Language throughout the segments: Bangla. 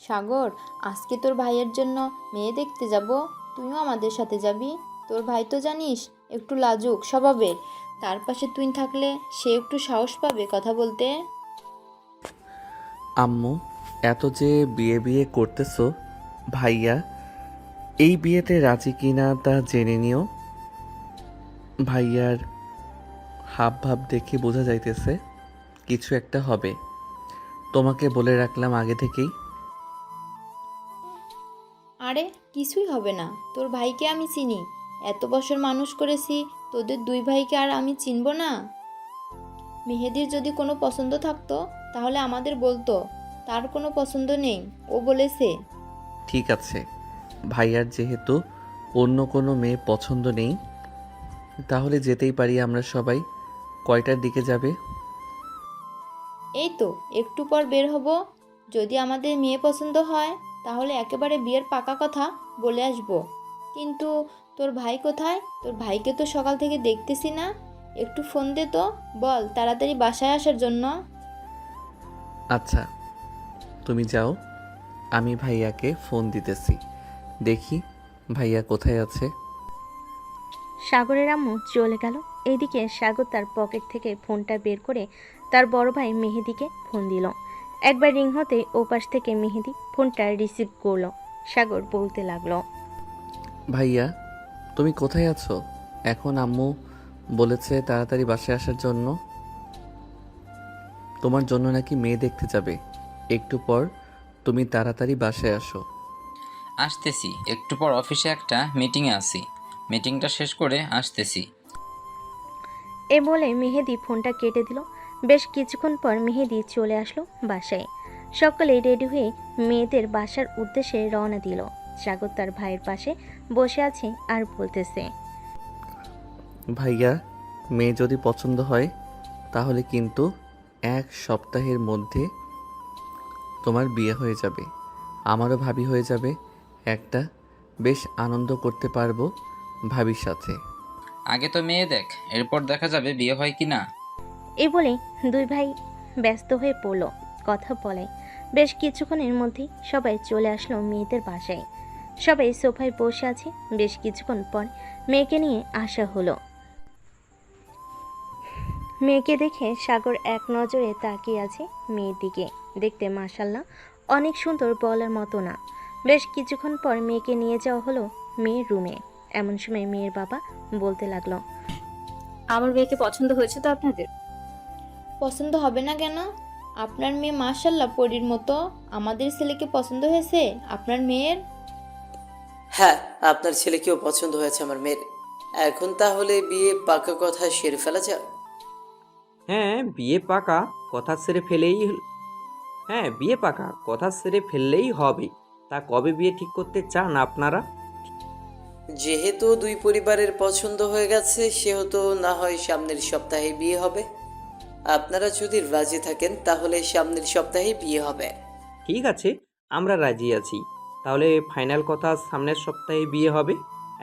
সাগর, আজকে তোর ভাইয়ের জন্য মেয়ে দেখতে যাব। তুইও আমাদের সাথে যাবি। তোর ভাই তো জানিস একটু লাজুক স্বভাবের। তার পাশে তুই থাকলে সে একটু সাহস পাবে কথা বলতে। আম্মু, এত যে বিয়ে বিয়ে করতেছো, ভাইয়া এই বিয়েতে রাজি কিনা তা জেনে নিও। ভাইয়ার হাব ভাব দেখে বোঝা যাইতেছে কিছু একটা হবে। তোমাকে বলে রাখলাম আগে থেকেই। আরে কিছুই হবে না, তোর ভাইকে আমি চিনি। এত বছর মানুষ করেছি, তোদের দুই ভাইকে আর আমি চিনব না? মেহেদির যদি কোনো পছন্দ থাকতো তাহলে আমাদের বলতো। তার কোনো পছন্দ নেই, ও বলেছে। ঠিক আছে, ভাইয়ার যেহেতু অন্য কোনো মেয়ে পছন্দ নেই, তাহলে যেতেই পারি আমরা সবাই। কয়টার দিকে যাবে? এই তো একটু পর বের হব। যদি আমাদের মেয়ে পছন্দ হয় তাহলে একেবারে বিয়ের পাকা কথা বলে আসব। কিন্তু তোর ভাই কোথায়? তোর ভাইকে তো সকাল থেকে দেখতেছি না। একটু ফোন দে তো, বল তাড়াতাড়ি বাসায় আসার জন্য। আচ্ছা, তুমি যাও, আমি ভাইয়াকে ফোন দিতেছি। দেখি ভাইয়া কোথায় আছে। সাগরের আম্মু চলে গেল। এইদিকে সাগর তার পকেট থেকে ফোনটা বের করে তার বড় ভাই মেহেদিকে ফোন দিল। একবার রিং হতে ওপাশ থেকে মেহেদি ফোনটা রিসিভ করলো। সাগর বলতে লাগলো, ভাইয়া, তুমি কোথায় আছো? এখন আম্মু বলেছে তাড়াতাড়ি বাসায় আসার জন্য। তোমার জন্য নাকি মেয়ে দেখতে যাবে। একটু পর তুমি তাড়াতাড়ি বাসায় আসো। আসতেছি, একটু পর অফিসে একটা মিটিংয়ে আছি। মিটিংটা শেষ করে আসতেছি। এ বলে মেহেদি ফোনটা কেটে দিল। বেশ কিছুক্ষণ পর মেহেদি চলে আসলো বাসায়। সকলে রেডি হয়ে মেয়েদের বাসার উদ্দেশ্যে রওনা দিল। সাগর তার ভাইয়ের পাশে বসে আছে আর বলতেছে, ভাইয়া, মেয়ে যদি পছন্দ হয় তাহলে কিন্তু 1 সপ্তাহের মধ্যে তোমার বিয়ে হয়ে যাবে। আমারও ভাবি হয়ে যাবে একটা। বেশ আনন্দ করতে পারবো ভাবির সাথে। আগে তো মেয়ে দেখ, এরপর দেখা যাবে বিয়ে হয় কি না। এই বলে দুই ভাই ব্যস্ত হয়ে পড়ল কথা বলে। বেশ কিছুক্ষণের মধ্যেই সবাই চলে আসলো মেয়েদের বাসায়। সবাই সোফায় বসে আছে। বেশ কিছুক্ষণ পর মেয়েকে নিয়ে আসা হলো। মেয়েকে দেখে সাগর এক নজরে তাকিয়ে আছে মেয়ের দিকে। দেখতে মাশাল্লাহ অনেক সুন্দর, বলার মতো না। বেশ কিছুক্ষণ পর মেয়েকে নিয়ে যাওয়া হলো মেয়ের রুমে। এমন সময় মেয়ের বাবা বলতে লাগলো, আমার মেয়েকে পছন্দ হয়েছে তো আপনাদের? পছন্দ হবে না কেন? আপনার মেয়ে মাশাল্লাহ পরীর মতো। আমাদের ছেলেকে পছন্দ হয়েছে আপনার মেয়ের। হ্যাঁ, আপনার ছেলেকেও পছন্দ হয়েছে আমার মেয়ের। এখন তাহলে বিয়ে পাকা কথা সেরে ফেলা যাক। হ্যাঁ বিয়ে পাকা কথা সেরে ফেলেই হ্যাঁ বিয়ে পাকা কথা সেরে ফেললেই হবে। তা কবে বিয়ে ঠিক করতে চান আপনারা? যেহেতু দুই পরিবারের পছন্দ হয়ে গেছে, সেহেতু না হয় সামনের সপ্তাহে বিয়ে হবে। আপনারা যদি রাজি থাকেন তাহলে সামনের সপ্তাহে বিয়ে হবে। ঠিক আছে, আমরা রাজি আছি। তাহলে ফাইনাল কথা সামনের সপ্তাহে বিয়ে হবে।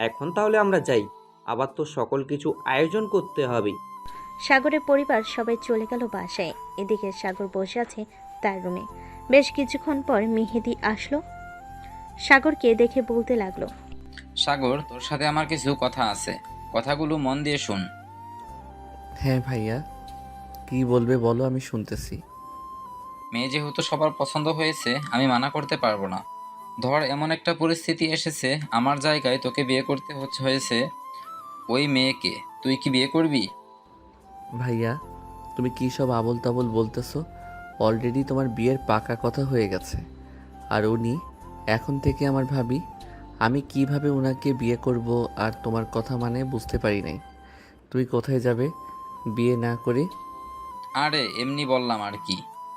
এখন তাহলে আমরা যাই, আবার তো সকল কিছু আয়োজন করতে হবে। সাগরের পরিবার সবাই চলে গেল বাসায়। এদিকে সাগর বসে আছে তার রুমে। বেশ কিছুক্ষণ পর মেহেদি আসলো। সাগরকে দেখে বলতে লাগলো, সাগর, তোর সাথে আমার কিছু কথা আছে, কথাগুলো মন দিয়ে শুন। হ্যাঁ ভাইয়া, কি বলবে বলো, আমি শুনতেছি। মেয়ে যেহেতু সবার পছন্দ হয়েছে, আমি মানা করতে পারবো না। ধর এমন একটা পরিস্থিতি এসেছে, আমার জায়গায় তোকে বিয়ে করতে হয়েছে ওই মেয়েকে, তুই কি বিয়ে করবি? ভাইয়া, তুমি কী সব আবোল তাবোল বলতেছো? অলরেডি তোমার বিয়ের পাকা কথা হয়ে গেছে। আর উনি এখন থেকে আমার ভাবি। আমি কিভাবে ওনাকে বিয়ে করব আর তোমার কথা মানে বুঝতে পারি নাই। তুমি কোথায় যাবে বিয়ে না করে? আরে এমনি বললাম আর কি,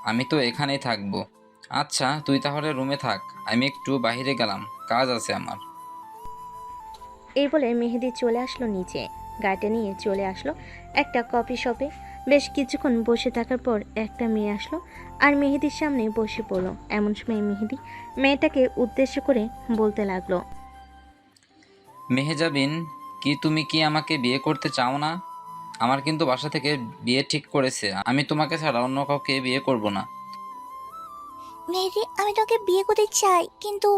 আমি তো এখানেই থাকবো। আচ্ছা তুই তাহলে রুমে থাক, আমি একটু বাইরে গেলাম, কাজ আছে আমার। এই বলে মেহেদি চলে আসলো নিচে। গাড়িটা নিয়ে চলে আসলো একটা কফি শপে। বেশ কিছুক্ষণ বসে থাকার পর একটা মেয়ে আসলো আর মেহেদির সামনে বসে পড়লো। এমন সময় মেহেদি মেয়েটাকে উদ্দেশ্য করে বলতে লাগলো, মেহেজাবিন, কি তুমি কি আমাকে বিয়ে করতে চাও না? আমার কিন্তু বাসা থেকে বিয়ে ঠিক করেছে, আমি তোমাকে ছাড়া অন্য কাউকে বিয়ে করব না। মেহেদি, আমি তোকে বিয়ে করতে চাই, কিন্তু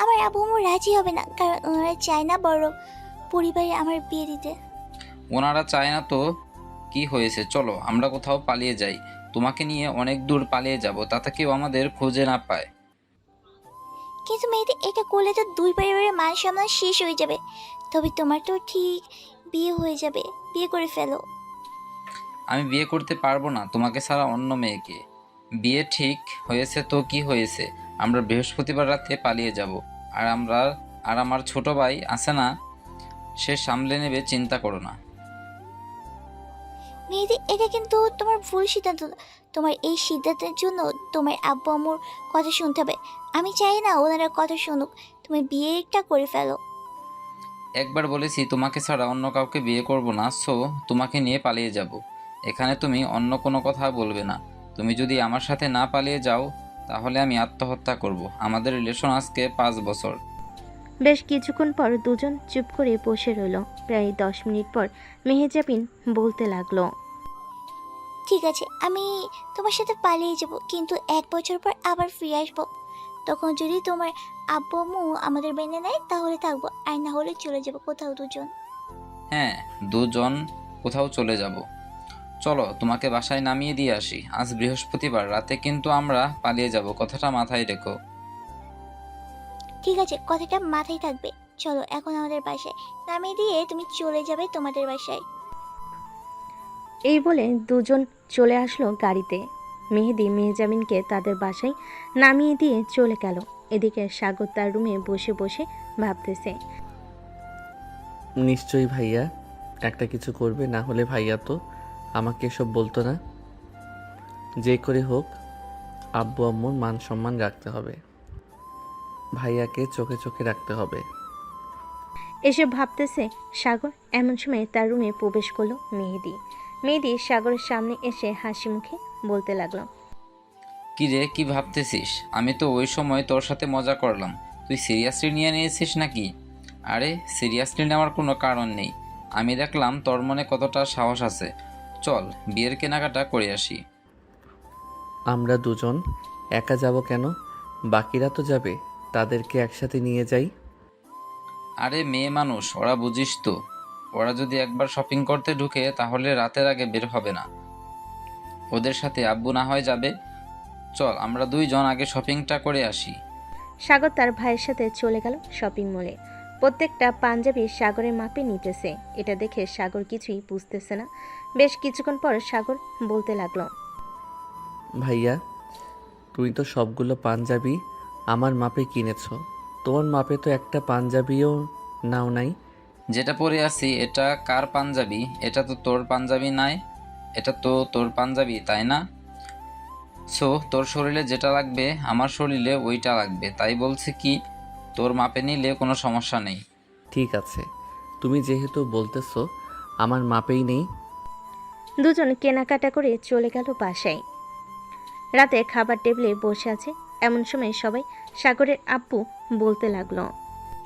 আমার আব্বু আম্মু রাজি হবে না, কারণ ওনারা চায় না বড় পরিবারে আমার বিয়ে দিতে। ওনারা চায় না তো কি হয়েছে, চলো আমরা কোথাও পালিয়ে যাই। তোমাকে নিয়ে অনেক দূর পালিয়ে যাব, তাতে কেউ আমাদের খুঁজে না পায়। কিন্তু মেহেদি, এটা করলে তো দুই পরিবারের মান সম্মান শেষ হয়ে যাবে। তবে তোমার তো ঠিক বিয়ে হয়ে যাবে, বিয়ে করে ফেলো। আমি বিয়ে করতে পারবো না তোমাকে ছাড়া অন্য মেয়েকে। বিয়ে ঠিক হয়েছে তো কি হয়েছে, আমরা বৃহস্পতিবার রাতে পালিয়ে যাব। আর আমার ছোট ভাই আছে না, সে সামলে নেবে, চিন্তা করো না। মেহেদি, এটা কিন্তু তোমার ভুল সিদ্ধান্ত। তোমার এই সিদ্ধান্তের জন্য তোমার আব্বু আম্মুর কথা শুনতে হবে। আমি চাই না ওনারা কথা শুনুক, তুমি বিয়েটা করে ফেলো। একবার বলেছি তোমাকে ছাড়া অন্য কাউকে বিয়ে করব না, সো তোমাকে নিয়ে পালিয়ে যাব। এখানে তুমি অন্য কোনো কথা বলবে না। তুমি যদি আমার সাথে না পালিয়ে যাও তাহলে আমি আত্মহত্যা করব। আমাদের রিলেশন আজকে 5 বছর। বেশ কিছুক্ষণ পর দুজন চুপ করে বসে রইল। প্রায় 10 মিনিট পর মেহেজাবিন বলতে লাগলো। ঠিক আছে, আমি তোমার সাথে পালিয়ে যাব, কিন্তু 1 বছর পর আবার ফিরে আসবো। তখন যদি তোমার আব্বু আম্মু আমাদের মেনে নেয় তাহলে থাকবো, আর না হলে চলে যাবো কোথাও দুজন। হ্যাঁ, দুজন কোথাও চলে যাব। চলো তোমাকে বাসায় নামিয়ে দিয়ে আসি। আজ বৃহস্পতিবার রাতে কিন্তু আমরা পালিয়ে যাব, কথাটা মাথায় রেখো। ঠিক আছে, কথাটা মাথায় থাকবে। চলো এখন আমাদের বাসায় নামিয়ে দিয়ে তুমি চলে যাবে তোমাদের বাসায়। এই বলে দুজন চলে আসলো গাড়িতে। মেহেদি মেহজাবিনকে তাদের বাসায় নামিয়ে দিয়ে চলে গেল। এদিকে সাগর তার রুমে বসে বসে ভাবতেছে। নিশ্চয়ই ভাইয়া একটা কিছু করবে, না হলে ভাইয়া তো আমাকে এসব বলতো না। যে করে হোক আব্বু আম্মুর মান সম্মান রাখতে হবে, ভাইয়াকে চোখে চোখে রাখতে হবে। এসে ভাবতেছে সাগর, এমন সময় তার রুমে প্রবেশ করলো মেহেদি। মেহেদি সাগরের সামনে এসে হাসি মুখে বলতে লাগলো। কি রে, কি ভাবতেছিস? আমি তো ওই সময় তোর সাথে মজা করলাম, তুই সিরিয়াসলি নিয়ে নিয়েছিস নাকি? আরে সিরিয়াসলি নেওয়ার কোনো কারণ নেই। আমি দেখলাম তোর মনে কতটা সাহস আছে। চল বিয়ের কেনাকাটা করে আসি। আমরা দুজন একা যাব কেন? বাকিরা তো যাবে, তাদেরকে একসাথে নিয়ে যাই। আরে মেয়ে মানুষ, ওরা বুঝিস তো, ওরা যদি একবার শপিং করতে ঢুকে তাহলে রাতের আগে বের হবে না। ওদের সাথে আব্বু না হয় যাবে। চল আমরা দুইজন আগে শপিংটা করে আসি। সাগর তার ভাইয়ের সাথে চলে গেল শপিং মলে। প্রত্যেকটা পাঞ্জাবি সাগরের মাপে নিতেছে। এটা দেখে সাগর কিছুই বুঝতেছে না। বেশ কিছুক্ষণ পর সাগর বলতে লাগলো। ভাইয়া তুই তো সবগুলো পাঞ্জাবি আমার মাপে কিনেছ, তোমার মাপে তো একটা পাঞ্জাবিও নাও নাই। যেটা পরে আছি এটা কার পাঞ্জাবি? এটা তো তোর পাঞ্জাবি নাই, এটা তো তোর পাঞ্জাবি, তাই না? সো তোর শরীরে যেটা লাগবে আমার শরীরে ওইটা লাগবে, তাই বলছি কি তোর মাপে নিলে কোনো সমস্যা নেই। ঠিক আছে, তুমি যেহেতু বলতেছো আমার মাপেই নেই। দুজন কেনাকাটা করে চলে গেল বাসায়। রাতে খাবার টেবিলে বসে আছে। এমন সময় সবাই সাগরের আব্বু বলতে লাগলো।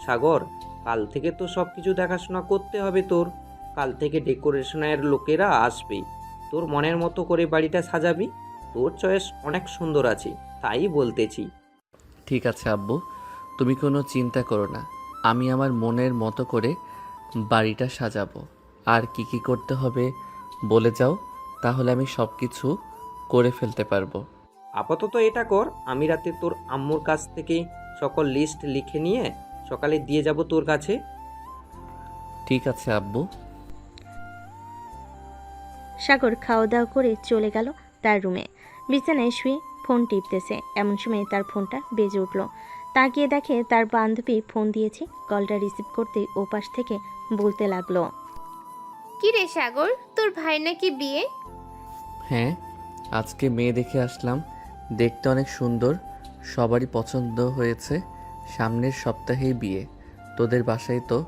সাগর, কাল থেকে তো সব কিছু দেখাশোনা করতে হবে তোর। কাল থেকে ডেকোরেশনের লোকেরা আসবে, তোর মনের মতো করে বাড়িটা সাজাবি। তোর চয়েস অনেক সুন্দর আছে, তাই বলতেছি। ঠিক আছে আব্বু, তুমি কোনো চিন্তা করো না, আমি আমার মনের মতো করে বাড়িটা সাজাবো। আর কি কি করতে হবে বলে যাও, তাহলে আমি সব কিছু করে ফেলতে পারবো। আপাতত এটা কর, আমি রাতে তোর আম্মুর কাছ থেকে সকল লিস্ট লিখে নিয়ে সকালে দিয়ে যাব তোর কাছে। ঠিক আছে আব্বু। সাগর খাওয়া দাওয়া করে চলে গেল তার রুমে। বিছানায় শুয়ে ফোন টিপতেছে। এমন সময় তার ফোনটা বেজে উঠল। তাকিয়ে দেখে তার বান্ধবী ফোন দিয়েছে। কলটা রিসিভ করতেই ওপাশ থেকে বলতে লাগলো। কি রে সাগর, তোর ভাই নাকি বিয়ে? হ্যাঁ, আজকে মেয়ে দেখে আসলাম, দেখতে অনেক সুন্দর, সবারই পছন্দ হয়েছে। সামনের সপ্তাহেই বিয়ে, তোদের বাসায় তো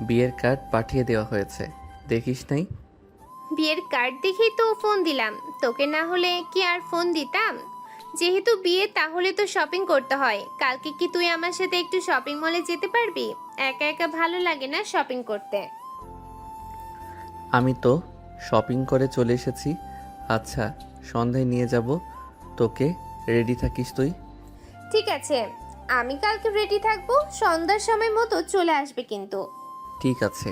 বিয়ের কার্ড পাঠিয়ে দেওয়া হয়েছে, দেখিস নাই? বিয়ের কার্ড দেখেই তো ফোন দিলাম, তোকে না হলে কি আর ফোন দিতাম? যেহেতু বিয়ে তাহলে তো শপিং করতে হয়। কালকে কি তুই আমার সাথে একটু শপিং মলে যেতে পারবি? একা একা ভালো লাগে না শপিং করতে। আমি তো শপিং করে চলে এসেছি। আচ্ছা, সন্ধ্যায় নিয়ে যাব তোকে, রেডি থাকিস তুই। ঠিক আছে, আমি কালকে রেডি থাকবো, সন্ধ্যার সময় মতো চলে আসবে কিন্তু। ঠিক আছে,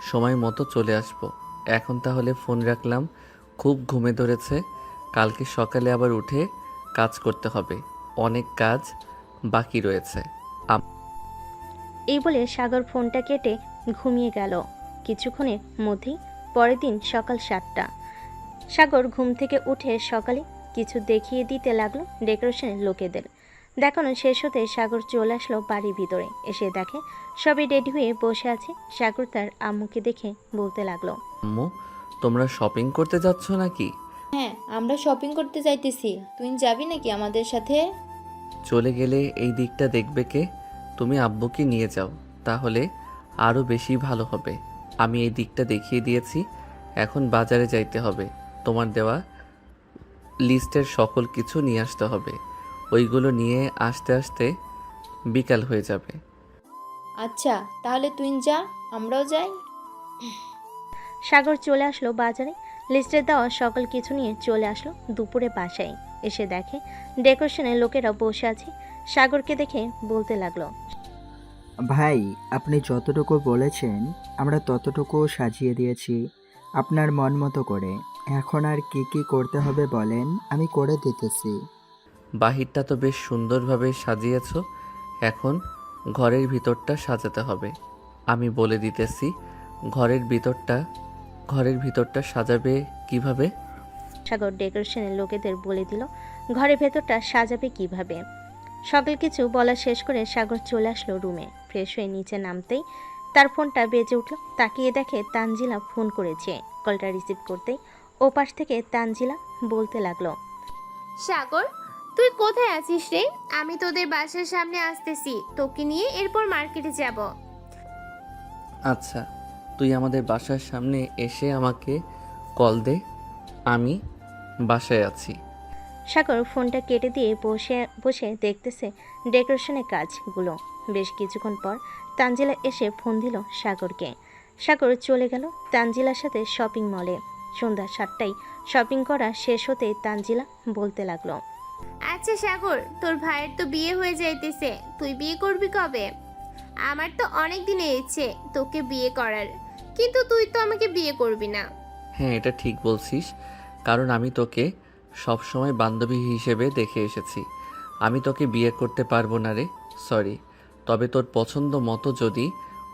সময় মতো চলে আসবো। এখন তাহলে ফোন রাখলাম, খুব ঘুমে ধরেছে। কালকে সকালে আবার উঠে কাজ করতে হবে, অনেক কাজ বাকি রয়েছে। এই বলে সাগর ফোনটা কেটে ঘুমিয়ে গেল। কিছুক্ষণের মধ্যেই পরের দিন সকাল 7টা। সাগর ঘুম থেকে উঠে সকালে কিছু দেখিয়ে দিতে লাগলো ডেকোরেশনের লোকেদের। দেখানো শেষ হতে সাগর চলে আসলো বাড়ির ভিতরে। এসে দেখে সবাই রেডি হয়ে বসে আছে। সাগর তার আম্মুকে দেখে বলতে লাগলো, আম্মু, তোমরা শপিং করতে যাচ্ছ নাকি? হ্যাঁ, আমরা শপিং করতে যাইতেছি, তুই যাবি নাকি আমাদের সাথে? চলে গেলে এই দিকটা দেখবে কে? তুমি আব্বুকে নিয়ে যাও, তাহলে আরও বেশি ভালো হবে। আমি এই দিকটা দেখিয়ে দিয়েছি, এখন বাজারে যাইতে হবে। তোমার দেওয়া লিস্টের সকল কিছু নিয়ে আসতে হবে। ওইগুলো নিয়ে আসতে আসতে বিকাল হয়ে যাবে। আচ্ছা, তাহলে তুই যা, আমরাও যাই। সাগর চলে আসলো বাজারে। লিস্টে দেওয়া সকল কিছু নিয়ে চলে আসলো দুপুরে বাসায়। এসে দেখে ডেকোরেশনের লোকেরা বসে আছে। সাগরকে দেখে বলতে লাগলো, ভাই, আপনি যতটুকু বলেছেন আমরা ততটুকু সাজিয়ে দিয়েছি আপনার মন মতো করে। এখন আর কি কি করতে হবে বলেন, আমি করে দিতেছি। বাহিরটা তো বেশ সুন্দরভাবে সাজিয়েছ, এখন ঘরের ভিতরটা সাজাতে হবে। আমি বলে দিতেছি, ঘরের ভিতরটা সাজাবে কিভাবে। সাগর ডেকোরেশনের লোকেদের বলে দিল ঘরের ভেতরটা সাজাবে কিভাবে। সকল কিছু বলা শেষ করে সাগর চলে আসলো রুমে। ফ্রেশ হয়ে নিচে নামতেই তার ফোনটা বেজে উঠল। তাকিয়ে দেখে তানজিলা ফোন করেছে। কলটা রিসিভ করতেই ওপাশ থেকে তানজিলা বলতে লাগলো, সাগর, তুই কোথায় আছিস রে? আমি তোদের বাসার সামনে আসতেছি, তোকে নিয়ে এরপর মার্কেটে যাব। আচ্ছা, তুই আমাদের বাসার সামনে এসে আমাকে কল দে, আমি বাসায় আছি। সাগর ফোনটা কেটে দিয়ে বসে বসে দেখতেছে ডেকোরেশনের কাজগুলো। বেশ কিছুক্ষণ পর তানজিলা এসে ফোন দিল সাগরকে। সাগর চলে গেল তানজিলার সাথে শপিং মলে। সন্ধ্যা 7টায় শপিং করা শেষ হতে তানজিলা বলতে লাগলো, আচ্ছা সাগর, তোর ভাইয়ের তো বিয়ে হয়ে যাইতেছে, তুই বিয়ে করবি কবে? আমার তো অনেক দিনের ইচ্ছে তোকে বিয়ে করার, কিন্তু তুই তো আমাকে বিয়ে করবি না। হ্যাঁ, এটা ঠিক বলছিস, কারণ আমি তোকে সবসময় বান্ধবী হিসেবে দেখে এসেছি। আমি তোকে বিয়ে করতে পারবো না রে, সরি। তবে তোর পছন্দ মতো যদি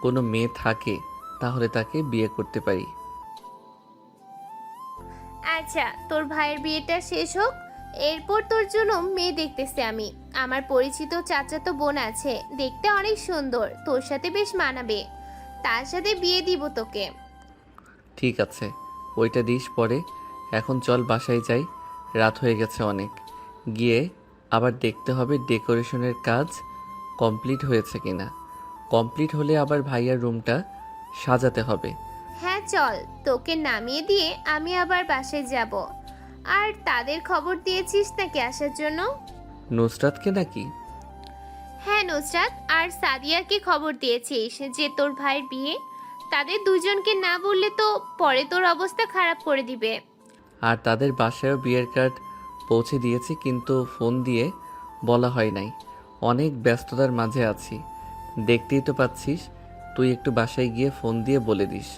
কোনো মেয়ে থাকে তাহলে তাকে বিয়ে করতে পারি। আচ্ছা, তোর ভাইয়ের বিয়েটা শেষ হোক, এরপর তোর জন্য মেয়ে দেখতেছি আমি। আমার পরিচিত চাচাতো বোন আছে, দেখতে অনেক সুন্দর, তোর সাথে বেশ মানাবে, তার সাথে বিয়ে দিব তোকে। ঠিক আছে, ওইটা দিস পরে। এখন চল বাসায় যাই, রাত হয়ে গেছে অনেক। গিয়ে আবার দেখতে হবে ডেকোরেশনের কাজ কমপ্লিট হয়েছে কিনা। কমপ্লিট হলে আবার ভাইয়ার রুমটা সাজাতে হবে। হ্যাঁ চল, তোকে নামিয়ে দিয়ে আমি আবার বাসায় যাব। আর তাদের খবর দিয়েছিস নাকি আসার জন্য? নুসরাতকে নাকি? হ্যাঁ, নুসরাত আর সাদিয়াকে খবর দিয়েছিস যে তোর ভাইয়ের বিয়ে? তাদের দুজনকে না বললে তো পরে তোর অবস্থা খারাপ করে দিবে। আর তাদের বাসায়ও বিয়ের কার্ড পৌঁছে দিয়েছি, কিন্তু ফোন দিয়ে বলা হয় নাই। অনেক ব্যস্ততার মাঝে আছি, দেখতেই তো পাচ্ছিস। তুই একটু বাসায় গিয়ে ফোন দিয়ে বলে দিস।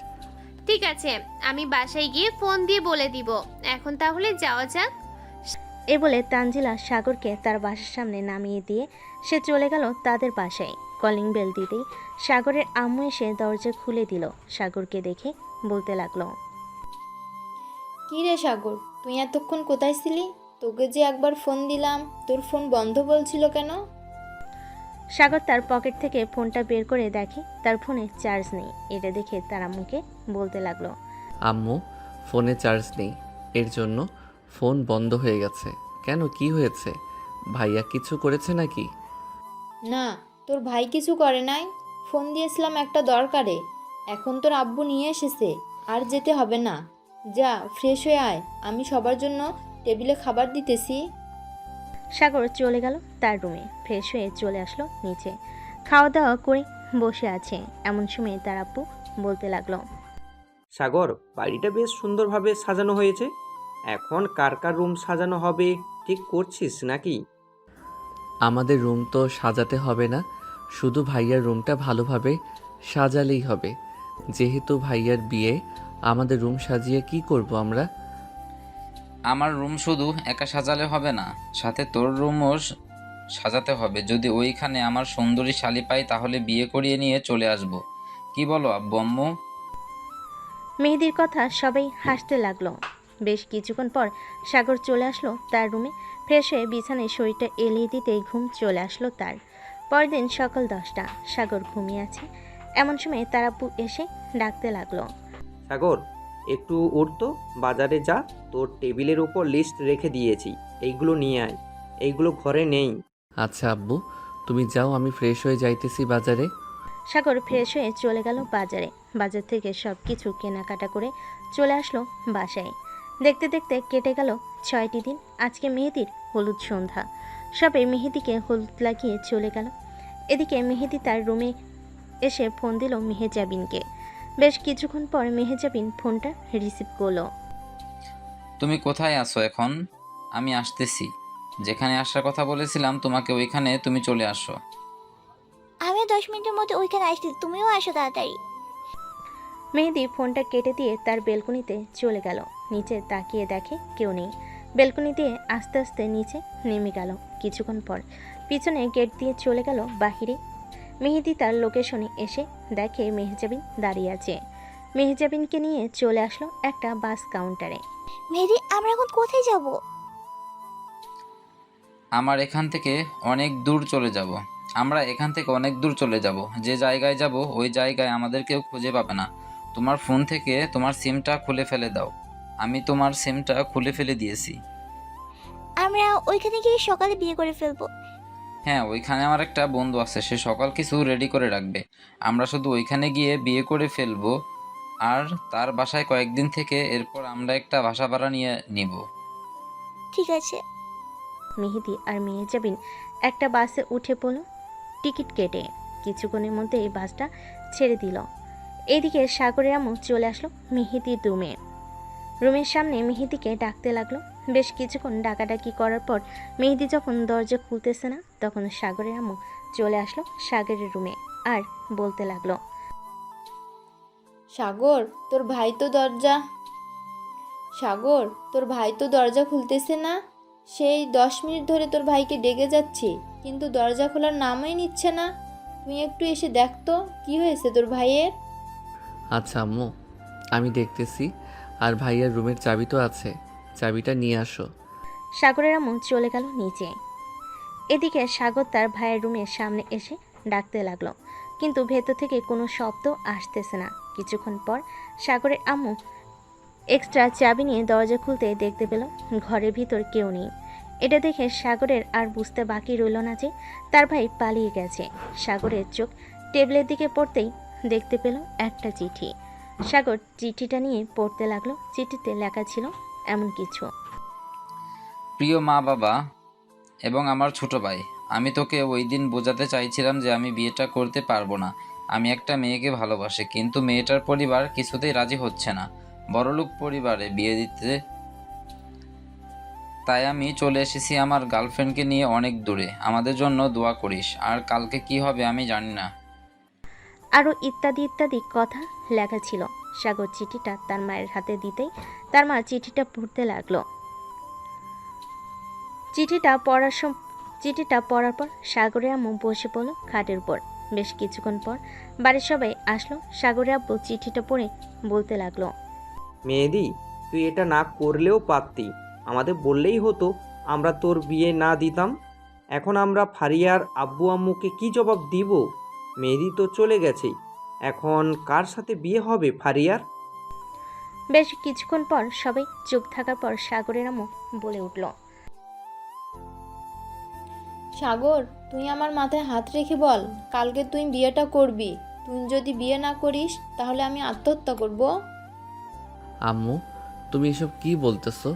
ঠিক আছে, আমি বাসায় গিয়ে ফোন দিয়ে বলে দিব। এখন তাহলে যাওয়া যাক। এ বলে তানজিলা সাগরকে তার বাসার সামনে নামিয়ে দিয়ে সে চলে গেল তাদের বাসায়। কলিং বেল দিতেই সাগরের আম্মু এসে দরজা খুলে দিল। সাগরকে দেখে বলতে লাগলো, কী রে সাগর, তুই এতক্ষণ কোথায় ছিলি? তোকে যে একবার ফোন দিলাম, তোর ফোন বন্ধ বলছিল কেন? সাগর তার পকেট থেকে ফোনটা বের করে দেখে তার ফোনে চার্জ নেই। এটা দেখে তার আম্মুকে বলতে লাগলো, আম্মু, ফোনে চার্জ নেই, এর জন্য ফোন বন্ধ হয়ে গেছে। কেন, কি হয়েছে? ভাইয়া কিছু করেছে নাকি? না, তোর ভাই কিছু করে নাই, ফোন দিয়েছিলাম একটা দরকারে। এখন তোর আব্বু নিয়ে এসেছে, আর যেতে হবে না। যা, ফ্রেশ হয়ে আয়, আমি সবার জন্য টেবিলে খাবার দিতেছি। সাগর চলে গেল তার রুমে। ফ্রেশ হয়ে চলে আসলো নিচে। খাওয়া দাওয়া করে বসে আছে। এমন সময় তার আব্বু বলতে লাগলো, সাগর, বাড়িটা বেশ সুন্দরভাবে সাজানো হয়েছে। এখন কার কার রুম সাজানো হবে ঠিক করছিস নাকি? আমাদের রুম তো সাজাতে হবে না, শুধু ভাইয়ার রুমটা ভালোভাবে সাজালেই হবে। যেহেতু ভাইয়ার বিয়ে, আমাদের রুম সাজিয়ে কি করব আমরা? আমার রুম শুধু একা সাজালে হবে না, সাথে তোর রুমও সাজাতে হবে। যদি ওইখানে আমার সুন্দরী শালি পাই তাহলে বিয়ে করিয়ে নিয়ে চলে আসব। কি বলো আব্বু আম্মু? মেহেদির কথা সবাই হাসতে লাগলো। বেশ কিছুক্ষণ পর সাগর চলে আসলো তার রুমে। ফ্রেশ হয়ে বিছানায় শরীরটা এলিয়ে দিতেই ঘুম চলে আসলো তার। পরদিন সকাল 10টা, সাগর ঘুমিয়ে আছে। এমন সময় তার আব্বু এসে ডাকতে লাগলো। সাগর, একটু উঠতো, বাজারে যা, তোর টেবিলের উপর লিস্ট রেখে দিয়েছি, এইগুলো নিয়ে আয়। এইগুলো ঘরে নেই। আচ্ছা আব্বু, তুমি যাও, আমি ফ্রেশ হয়ে যাইতেছি বাজারে। সাগর ফ্রেশ হয়ে চলে গেল বাজারে। বাজার থেকে সব কিছু কেনাকাটা করে চলে আসলো বাসায়। দেখতে দেখতে কেটে গেল 6টি দিন। আজকে মেহেদির হলুদ সন্ধ্যা। সবাই মেহেদিকে হলুদ লাগিয়ে চলে গেল। এদিকে মেহেদি তার রুমে এসে ফোন দিল মেহেজাবিনকে। বেশ কিছুক্ষণ পর মেহেজাবিন ফোনটা রিসিভ করলো। তুমি কোথায় আছো এখন? আমি আসতেছি। যেখানে আসার কথা বলেছিলাম তোমাকে, ওইখানে তুমি চলে আসো। আমিও 10 মিনিটের মধ্যে ওইখানে আসছি, তুমিও আসো তাড়াতাড়ি। মেহেদি ফোনটা কেটে দিয়ে তার বেলকনিতে চলে গেল। নিচে তাকিয়ে দেখে কেউ নেই। বেলকনি দিয়ে আস্তে আস্তে নিচে নেমে গেল। কিছুক্ষণ পর পিছনে গেট দিয়ে চলে গেল বাহিরে। মেহেদি তার লোকেশনে এসে দেখে মেহজাবিন দাঁড়িয়ে আছে। মেহজাবিনকে নিয়ে চলে আসলো একটা বাস কাউন্টারে। মেহেদি, আমরা এখন কোথায় যাব? আমার এখান থেকে অনেক দূর চলে যাব। আমরা এখান থেকে অনেক দূর চলে যাব। যে জায়গায় যাব ওই জায়গায় আমাদের কেউ খুঁজে পাবে না। তোমার ফোন থেকে তোমার সিমটা খুলে ফেলে দাও। আমি তোমার সিমটা খুলে ফেলে দিয়েছি। আমরা ওইখানে গিয়ে সকালে বিয়ে করে ফেলবো। হ্যাঁ, ওইখানে আমার একটা বন্ধু আছে, সে সকাল কিছু রেডি করে রাখবে। আমরা শুধু ওইখানে গিয়ে বিয়ে করে ফেলবো আর তার বাসায় কয়েকদিন থেকে এরপর আমরা একটা বাসা ভাড়া নিয়ে নিব। ঠিক আছে। মেহেদি আর মেহজাবিন একটা বাসে উঠে পড়ল টিকিট কেটে। কিছুক্ষণের মধ্যে এই বাসটা ছেড়ে দিল। এদিকে সাগরের আম্মু চলে আসলো মেহেদির রুমে। রুমের সামনে মেহেদিকে ডাকতে লাগলো। বেশ কিছুক্ষণ ডাকাডাকি করার পর মেহেদি যখন দরজা খুলতেছে না, তখন সাগরের আম্মু চলে আসলো সাগরের রুমে আর বলতে লাগলো। সাগর, তোর ভাই তো দরজা সাগর, তোর ভাই তো দরজা খুলতেছে না। সেই 10 মিনিট ধরে তোর ভাইকে ডেকে যাচ্ছি, কিন্তু দরজা খোলার নামই নিচ্ছে না। তুই একটু এসে দেখ তো কি হয়েছে তোর ভাইয়ের। আচ্ছা আম্মু, আমি দেখতেছি। আর ভাইয়ার রুমের চাবি তো আছে, চাবিটা নিয়ে আসো। সাগরের আম্মু চলে গেল নিচে। এদিকে সাগর তার ভাইয়ের রুমের সামনে এসে ডাকতে লাগলো, কিন্তু ভেতর থেকে কোনো শব্দ আসতেছে না। কিছুক্ষণ পর সাগরের আম্মু এক্সট্রা চাবি নিয়ে দরজা খুলতে দেখতে পেল ঘরের ভিতর কেউ নেই। এটা দেখে সাগরের আর বুঝতে বাকি রইল না যে তার ভাই পালিয়ে গেছে। সাগরের চোখ টেবিলের দিকে পড়তেই দেখতে পেল একটা চিঠি। সাগর চিঠিটা নিয়ে পড়তে লাগলো। চিঠিতে লেখা ছিল এমন কিছু। প্রিয় মা বাবা এবং আমার ছোট ভাই, আমি তোকে ওই দিন বোঝাতে চাইছিলাম যে আমি বিয়েটা করতে পারবো না। আমি একটা মেয়েকে ভালোবাসি, কিন্তু মেয়েটার পরিবার কিছুতেই রাজি হচ্ছে না বড়লোক পরিবারে বিয়ে দিতে। তাই আমি চলে এসেছি আমার গার্লফ্রেন্ডকে নিয়ে অনেক দূরে। আমাদের জন্য দোয়া করিস। আর কালকে কি হবে আমি জানি না। আরও ইত্যাদি ইত্যাদি কথা লেখা ছিল। সাগর চিঠিটা তার মায়ের হাতে দিতেই তার মা চিঠিটা পড়তে লাগলো। চিঠিটা পড়ার পর সাগরের আম্মু বসে পড়ল খাটের উপর। বেশ কিছুক্ষণ পর বাড়ির সবাই আসলো। সাগরের আব্বু চিঠিটা পড়ে বলতে লাগলো। মেহেদি, তুই এটা না করলেও পারতি, আমাদের বললেই হতো, আমরা তোর বিয়ে না দিতাম। এখন আমরা ফারিয়ার আব্বু আম্মুকে কি জবাব দিব? মেহেদি তো চলে গেছে, এখন কার সাথে বিয়ে হবে ফারিয়ার? বেশ কিছুক্ষণ পর সবাই চুপ থাকার পর সাগরের আম্মু বলে উঠল। সাগর, তুই আমার মাথায় হাত রেখে বল, কালকে তুই বিয়েটা করবি। তুই যদি বিয়ে না করিস তাহলে আমি আত্মহত্যা করব। আম্মু, তুমি এসব কি বলতেছো?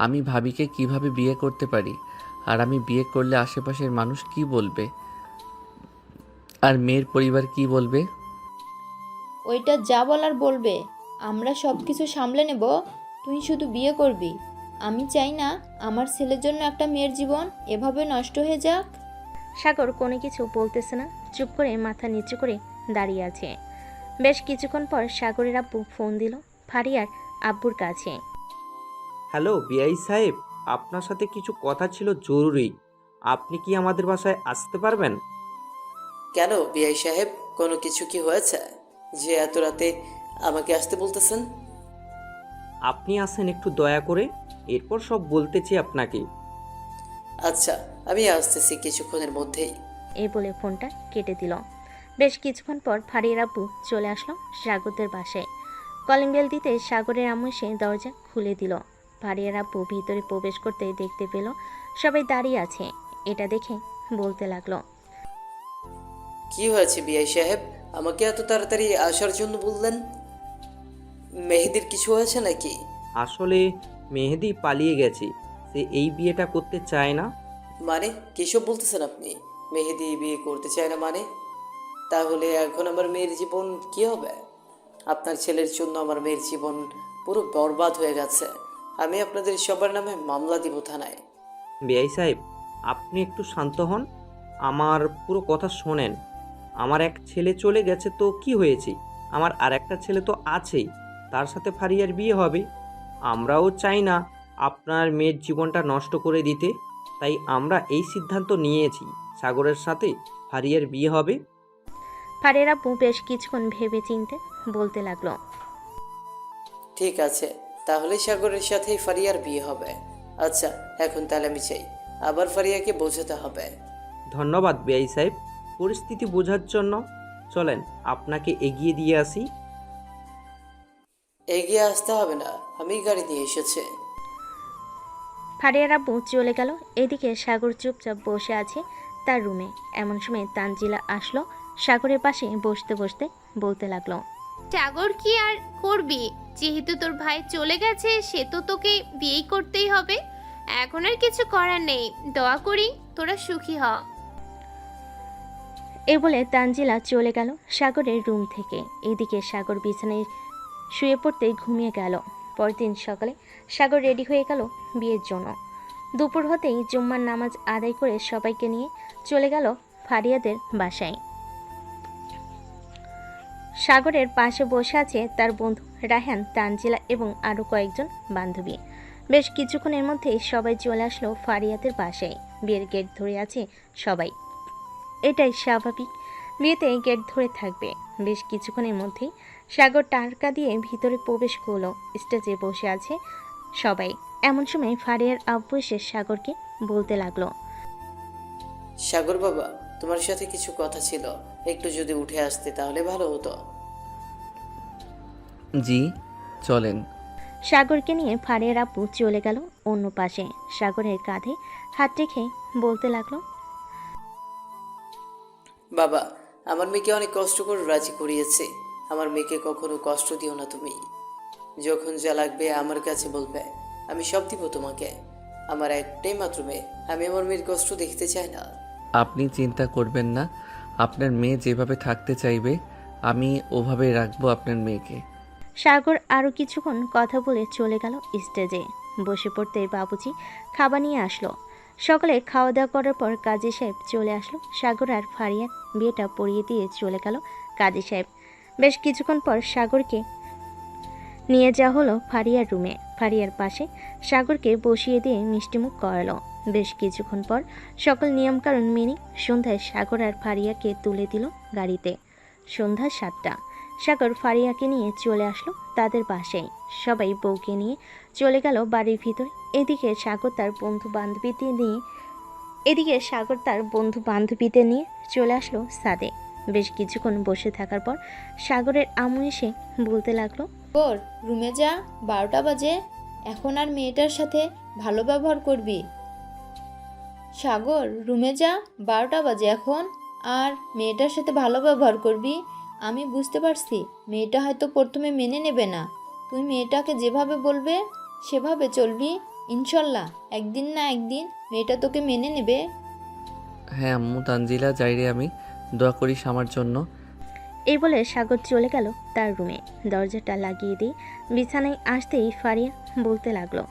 আমি ভাবিকে কিভাবে বিয়ে করতে পারি? আর আমি বিয়ে করলে আশেপাশের মানুষ কি বলবে? আর মেয়ের পরিবার কি বলবে? ওইটা যা বলার বলবে, আমরা সব কিছু সামলে নেব। তুই শুধু বিয়ে করবি। আমি চাই না আমার ছেলের জন্য একটা মেয়ের জীবন এভাবে নষ্ট হয়ে যাক। সাগর কোনো কিছু বলতেছে না, চুপ করে মাথা নিচু করে দাঁড়িয়ে আছে। বেশ কিছুক্ষণ পর সাগরের আব্বু ফোন দিল ফারিয়ার আব্বুর কাছে। হ্যালো বিআই সাহেব, আপনার সাথে কিছু কথা ছিল জরুরি। আপনি কি আমাদের বাসায় আসতে পারবেন? কেন বিআই সাহেব, কোনো কিছু কি হয়েছে যে এত রাতে আমাকে আসতে বলতেছেন? আপনি আসেন একটু দয়া করে, এরপর সব বলতেছি আপনাকে। আচ্ছা, আমি আসতেছি কিছুক্ষণের মধ্যেই। এই বলে ফোনটা কেটে দিল। বেশ কিছুক্ষণ পর ফারিয়ার আব্বু চলে আসলো সাগরদের বাসায়। কলিং বেল দিতে সাগরের আম্মু এসে দরজা খুলে দিল। ফারিয়ার আব্বু ভিতরে প্রবেশ করতে দেখতে পেল সবাই দাঁড়িয়ে আছে। এটা দেখে বলতে লাগলো, কি হয়েছে বিআই সাহেব, আমাকে এত তাড়াতাড়ি আসার জন্য বললেন? মেহেদির কিছু হয়েছে নাকি? আসলে মেহেদি পালিয়ে গেছে, সে এই বিয়েটা করতে চায় না। মানে কিসব বলতেছেন আপনি? মেহেদি বিয়ে করতে চায় না মানে? তাহলে এখন আমার মেয়ের জীবন কি হবে? আপনার ছেলের জন্য আমার মেয়ের জীবন পুরো বরবাদ হয়ে গেছে। আমি আপনাদের সবার নামে মামলা দিব থানায়। বিআই সাহেব, আপনি একটু শান্ত হন, আমার পুরো কথা শোনেন। আমার এক ছেলে চলে গেছে তো কি হয়েছে, আমার আর একটা ছেলে তো আছেই, তার সাথে ফারিয়ার বিয়ে হবে। আমরাও চাই না আপনার মেয়ের জীবনটা নষ্ট করে দিতে, তাই আমরা এই সিদ্ধান্ত নিয়েছি সাগরের সাথে ফারিয়ার বিয়ে হবে। ফারিয়ার আব্বু বেশ কিছুক্ষণ ভেবে চিনতে বলতে লাগলো, ঠিক আছে, তাহলে সাগরের সাথেই ফারিয়ার বিয়ে হবে। আচ্ছা, এখন তাহলে আমি চাই, আবার ফারিয়াকে বোঝাতে হবে। ধন্যবাদ বিআই সাহেব পরিস্থিতি বোঝার জন্য। চলেন আপনাকে এগিয়ে দিয়ে আসি। এগিয়ে আসতে হবে না, আমি গাড়ি নিয়ে এসেছি। ফারিয়ার আব্বু চলে গেল। এদিকে সাগর চুপচাপ বসে আছে তার রুমে। এমন সময় তানজিলা আসলো সাগরের পাশে বসতে বসতে বলতে লাগলো, সাগর কি আর করবি, যেহেতু তোর ভাই চলে গেছে সে তো তোকে বিয়েই করতেই হবে। এখন আর কিছু করার নেই, দোয়া করি তোরা সুখী হ। এই বলে তানজিলা চলে গেল সাগরের রুম থেকে। এদিকে সাগর বিছানায় শুয়ে পড়তে ঘুমিয়ে গেল। পরদিন সকালে সাগর রেডি হয়ে গেল বিয়ের জন্য। দুপুর হতেই জুম্মার নামাজ আদায় করে সবাইকে নিয়ে চলে গেল ফারিয়াদের বাসায়। সাগরের পাশে বসে আছে তার বন্ধু রায়হান, তানজিলা এবং আরও কয়েকজন বান্ধবী। বেশ কিছুক্ষণের মধ্যেই সবাই চলে আসলো ফারিয়াদের বাসায়। বিয়ের গেট ধরে আছে সবাই, এটাই স্বাভাবিক, বিয়েতে গেট ধরে থাকবে। বেশ কিছুক্ষণের মধ্যেই সাগর টারকা দিয়ে ভিতরে প্রবেশ করলো। স্টেজে বসে আছে সবাই। এমন সময় ফারিয়ার আব্বু এসে সাগরকে বলতে লাগলো, সাগর বাবা, তোমার সাথে কিছু কথা ছিল, একটু যদি উঠে আসতে তাহলে ভালো হতো। জি চলেন। সাগরকে নিয়ে ফারিয়ার আব্বু চলে গেল অন্য পাশে। সাগরের কাঁধে হাত রেখে বলতে লাগলো, বাবা, আমার মেয়েকে অনেক কষ্ট করে রাজি করিয়েছে, আমার মেয়েকে কখনো কষ্ট দিও না তুমি। যখন যা লাগবে আমার কাছে বলবে, আমি সব দিব তোমাকে। আমার একটাই মাত্র মেয়ে, আমি আমার মেয়ের কষ্ট দেখতে চাই না। আপনি চিন্তা করবেন না, আপনার মেয়ে যেভাবে থাকতে চাইবে আমি ওভাবেই রাখবো আপনার মেয়েকে। সাগর আরও কিছুক্ষণ কথা বলে চলে গেল স্টেজে। বসে পড়তে বাবুজি খাবার নিয়ে আসলো। সকালে খাওয়া দাওয়া করার পর কাজী সাহেব চলে আসলো। সাগর আর ফারিয়ার বিয়েটা পড়িয়ে দিয়ে চলে গেল কাজী সাহেব। বেশ কিছুক্ষণ পর সাগরকে নিয়ে যাওয়া হলো ফারিয়ার রুমে। ফারিয়ার পাশে সাগরকে বসিয়ে দিয়ে মিষ্টিমুখ করালো। বেশ কিছুক্ষণ পর সকল নিয়মকানুন মেনে সন্ধ্যায় সাগর আর ফারিয়াকে তুলে দিল গাড়িতে। সন্ধ্যা 7টা। সাগর ফারিয়াকে নিয়ে চলে আসলো তাদের বাসায়। সবাই বউকে নিয়ে চলে গেল বাড়ির ভিতরে। এদিকে সাগর তার বন্ধু বান্ধবীদের নিয়ে চলে আসলো ছাদে। বেশ কিছুক্ষণ বসে থাকার পর সাগরের আম্মু এসে বলতে লাগলো, ওর রুমে যা, 12টা বাজে, এখন আর মেয়েটার সাথে ভালো ব্যবহার করবি। সাগর রুমে যা, 12টা বাজে এখন, আর মেয়েটার সাথে ভালো ব্যবহার করবি। আমি বুঝতে পারছি মেয়েটা হয়তো প্রথমে মেনে নেবে না, তুই মেয়েটাকে যেভাবে বলবে সেভাবে চলবি। ইনশাল্লাহ একদিন না একদিন মেয়েটা তোকে মেনে নেবে। হ্যাঁ আম্মু, তানজিলা যাই রে, আমি দোয়া করিস আমার জন্য। এই বলে সাগর চলে গেল তার রুমে। দরজাটা লাগিয়ে দিয়ে বিছানায় আসতেই ফারিয়া বলতে লাগলো,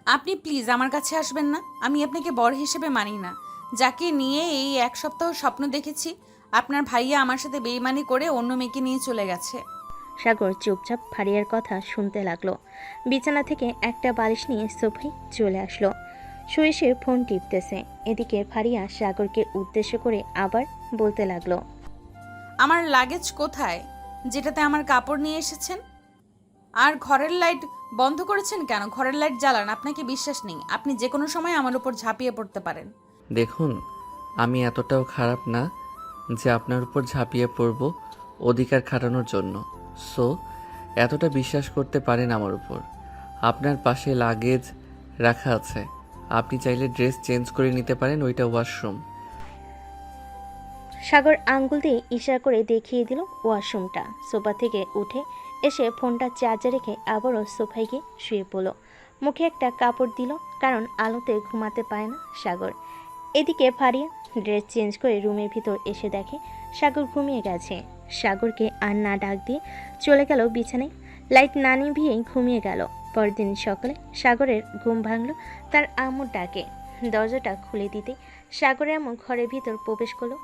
আপনি প্লিজ আমার কাছে আসবেন না, আমি আপনাকে বর হিসেবে মানি না। যাকে নিয়ে এই এক সপ্তাহ স্বপ্ন দেখেছি আপনার ভাইয়া আমার সাথে বেইমানি করে অন্য মেয়েকে নিয়ে চলে গেছে। সাগর চুপচাপ ফারিয়ার কথা শুনতে লাগলো। বিছানা থেকে একটা বালিশ নিয়ে সোফায় চলে আসলো। শুয়ে সে ফোন টিপতেছে। এদিকে ফারিয়া সাগরকে উদ্দেশ্য করে আবার বলতে লাগলো, আমার লাগেজ কোথায় যেটাতে আমার কাপড় নিয়ে এসেছেন? আর ঘরের লাইট বন্ধ করেছেন কেন? ঘরের লাইট জ্বালান, আপনাকে বিশ্বাস নেই। আপনি যে কোনো সময় আমার উপর ঝাঁপিয়ে পড়তে পারেন। দেখুন, আমি এতটাও খারাপ না যে আপনার উপর ঝাঁপিয়ে পড়ব অধিকার খাটানোর জন্য। সো এতটা বিশ্বাস করতে পারেন আমার উপর। আপনার পাশে লাগেজ রাখা আছে, আপনি চাইলে ড্রেস চেঞ্জ করে নিতে পারেন, ওইটা ওয়াশরুম। সাগর আঙ্গুল দিয়ে ইশারা করে দেখিয়ে দিল ওয়াশরুমটা। সোফা থেকে উঠে এসে ফোনটা চার্জে রেখে আবারও সোফায় গিয়ে শুয়ে পড়ল। মুখে একটা কাপড় দিল, কারণ আলোতে ঘুমাতে পায় না সাগর। এদিকে ফারিয়া ড্রেস চেঞ্জ করে রুমের ভিতর এসে দেখে সাগর ঘুমিয়ে গেছে। সাগরকে আর না ডাক দিয়ে চলে গেল বিছানায়। লাইট না নিভিয়েই ঘুমিয়ে গেল। পরদিন সকালে সাগরের ঘুম ভাঙল তার আম্মুর ডাকে। দরজাটা খুলে দিতে সাগরের আম্মু ঘরের ভিতর প্রবেশ করলো।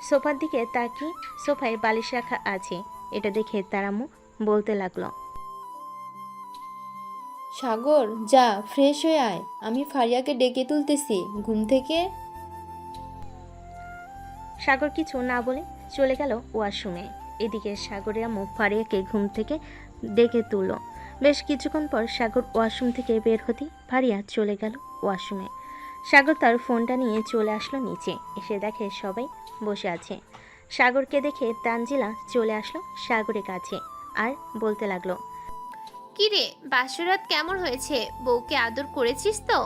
সোফার দিকে তাকিয়ে সোফায় বালিশ রাখা আছে, এটা দেখে তার আম্মু বলতে লাগলো, সাগর যা ফ্রেশ হয়ে আয়, আমি ফারিয়াকে ডেকে তুলতেছি ঘুম থেকে। সাগর কিছু না বলে চলে গেল ওয়াশরুমে। এদিকে সাগরের আম্মু ফারিয়াকে ঘুম থেকে ডেকে তুলল। বেশ কিছুক্ষণ পর সাগর ওয়াশরুম থেকে বের হতেই ফারিয়া চলে গেল ওয়াশরুমে। সাগর তার ফোনটা নিয়ে চলে আসলো নিচে। এসে দেখে সবাই বসে আছে। সাগরকে দেখে তানজিলা চলে আসলো সাগরের কাছে আর বলতে লাগলো, কিরে বাসরাত কেমন হয়েছে? বউকে আদর করেছিস তো?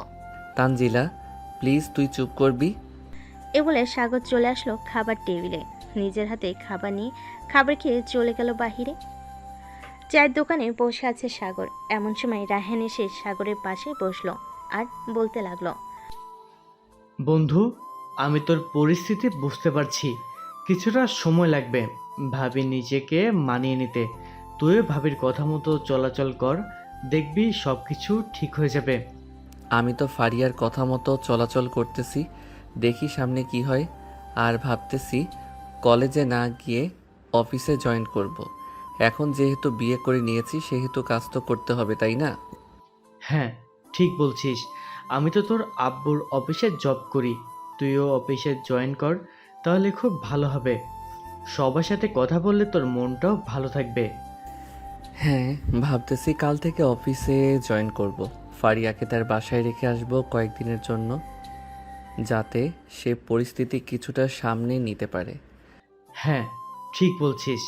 তানজিলা, প্লিজ তুই চুপ করবি? এ বলে সাগর চলে আসলো খাবার টেবিলে। নিজের হাতে খাবার নিয়ে খাবার খেয়ে চলে গেল বাহিরে। চায়ের দোকানে বসে আছে সাগর। এমন সময় রায়হান এসে সাগরের পাশে বসলো আর বলতে লাগলো, বন্ধু, আমি তোর পরিস্থিতি বুঝতে পারছি, কিছুটা সময় লাগবে ভাবি নিজেকে মানিয়ে নিতে। তুইও ভাবির কথা মতো চলাচল কর, দেখবি সব কিছু ঠিক হয়ে যাবে। আমি তো ফারিয়ার কথা মতো চলাচল করতেছি, দেখি সামনে কি হয়। আর ভাবতেছি কলেজে না গিয়ে অফিসে জয়েন করব। এখন যেহেতু বিয়ে করে নিয়েছি সেহেতু কাজ তো করতে হবে, তাই না? হ্যাঁ, ঠিক বলছিস। আমি তো তোর আব্বুর অফিসে জব করি, তুইও অফিসে জয়েন কর, তাহলে খুব ভালো হবে। সবার সাথে কথা বললে তোর মনটাও ভালো থাকবে। হ্যাঁ, ভাবতেছি কাল থেকে অফিসে জয়েন করব। ফারিয়াকে তার বাসায় রেখে আসব কয়েকদিনের জন্য, যাতে সে পরিস্থিতি কিছুটা সামনে নিতে পারে। হ্যাঁ, ঠিক বলছিস।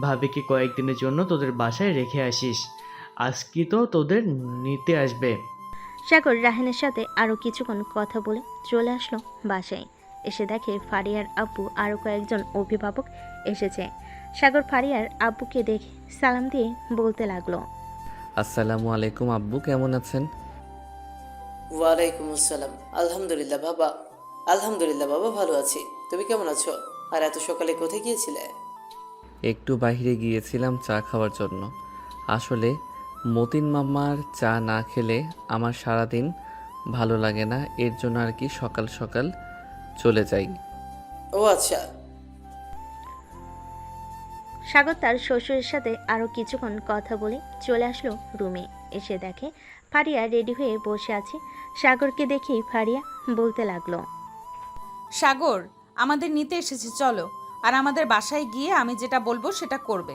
ভাবিকে কয়েকদিনের জন্য তোদের বাসায় রেখে আসিস, আজকে তো তোদের নিতে আসবে। সাগর রায়হানের সাথে আরও কিছুক্ষণ কথা বলে চলে আসলো বাসায়। এসে দেখে ফারিয়ার আব্বু আরও কয়েকজন অভিভাবক এসেছে। সাগর ফারিয়ার আব্বুকে দেখে সালাম দিয়ে বলতে লাগলো, আসসালামু আলাইকুম আব্বু, কেমন আছেন? ওয়ালাইকুম আসসালাম। আলহামদুলিল্লাহ বাবা, ভালো আছি। তুমি কেমন আছো? আর এত সকালে কোথায় গিয়েছিলে? একটু বাইরে গিয়েছিলাম চা খাওয়ার জন্য। আসলে মতিন মামার চা না খেলে আমার সারাদিন ভালো লাগে না, এর জন্য আর কি সকাল সকাল চলে যাই। ও আচ্ছা। সাগর তার শ্বশুরের সাথে আরও কিছুক্ষণ কথা বলে চলে আসলো রুমে। এসে দেখে ফারিয়া রেডি হয়ে বসে আছে। সাগরকে দেখেই ফারিয়া বলতে লাগলো, সাগর আমাদের নিতে এসেছে, চলো। আর আমাদের বাসায় গিয়ে আমি যেটা বলবো সেটা করবে,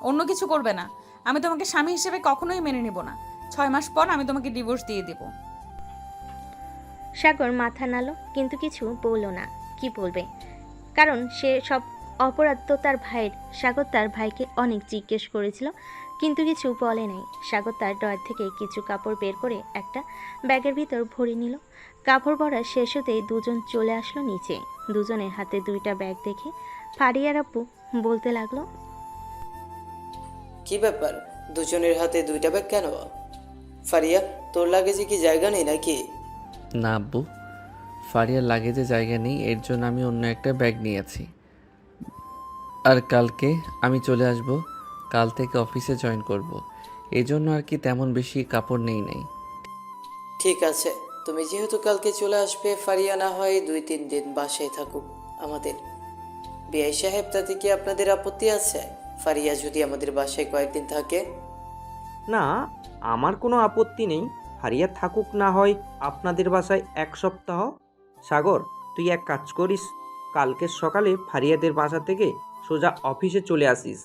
অন্য কিছু করবে না। আমি তোমাকে স্বামী হিসেবে কখনোই মেনে নিব না। 6 মাস পর আমি তোমাকে ডিভোর্স দিয়ে দেব। সাগর মাথা নাড়ল, কিন্তু কিছু বলল না। কি বলবে, কারণ সে সব অপরাধ তো তার ভাইয়ের। সাগর তার ভাইকে অনেক জিজ্ঞেস করেছিল, কিন্তু কিছু বলে নাই। সাগর তার ড্রয়ার থেকে কিছু কাপড় বের করে একটা ব্যাগের ভিতর ভরে নিল। কাপড় ভরা শেষ হতেই দুজন চলে আসলো নিচে। দুজনের হাতে 2টা ব্যাগ দেখে ফারিয়ার আব্বু বলতে লাগলো, কি ব্যাপার, দুজনের হাতে 2টা ব্যাগ কেন? ফারিয়া, তোর লাগেজে কি জায়গা নেই নাকি? না আব্বু, ফারিয়ার লাগেজে জায়গা নেই, এর জন্য আমি অন্য একটা ব্যাগ নিয়েছি। আর কালকে আমি চলে আসব, কাল থেকে অফিসে জয়েন করব। এই জন্য আর কি তেমন বেশি কাপড় নেই। ঠিক আছে, তুমি যেহেতু কালকে চলে আসবে, ফারিয়া না হয় 2-3 দিন বাসায় থাকুক আমাদের। বিআই সাহেব, তাতে কি আপনাদের আপত্তি আছে? ফারিয়া যদি আমাদের বাসায় কয়েকদিন থাকে? না, আমার কোনো আপত্তি নেই। হারিয়া থাকুক না হয় আপনাদের বাসায় 1 সপ্তাহ। সাগর, তুই এক কাজ করিস, কালকে সকালে ফারিয়াদের বাসা থেকে সোজা অফিসে চলে আসিস।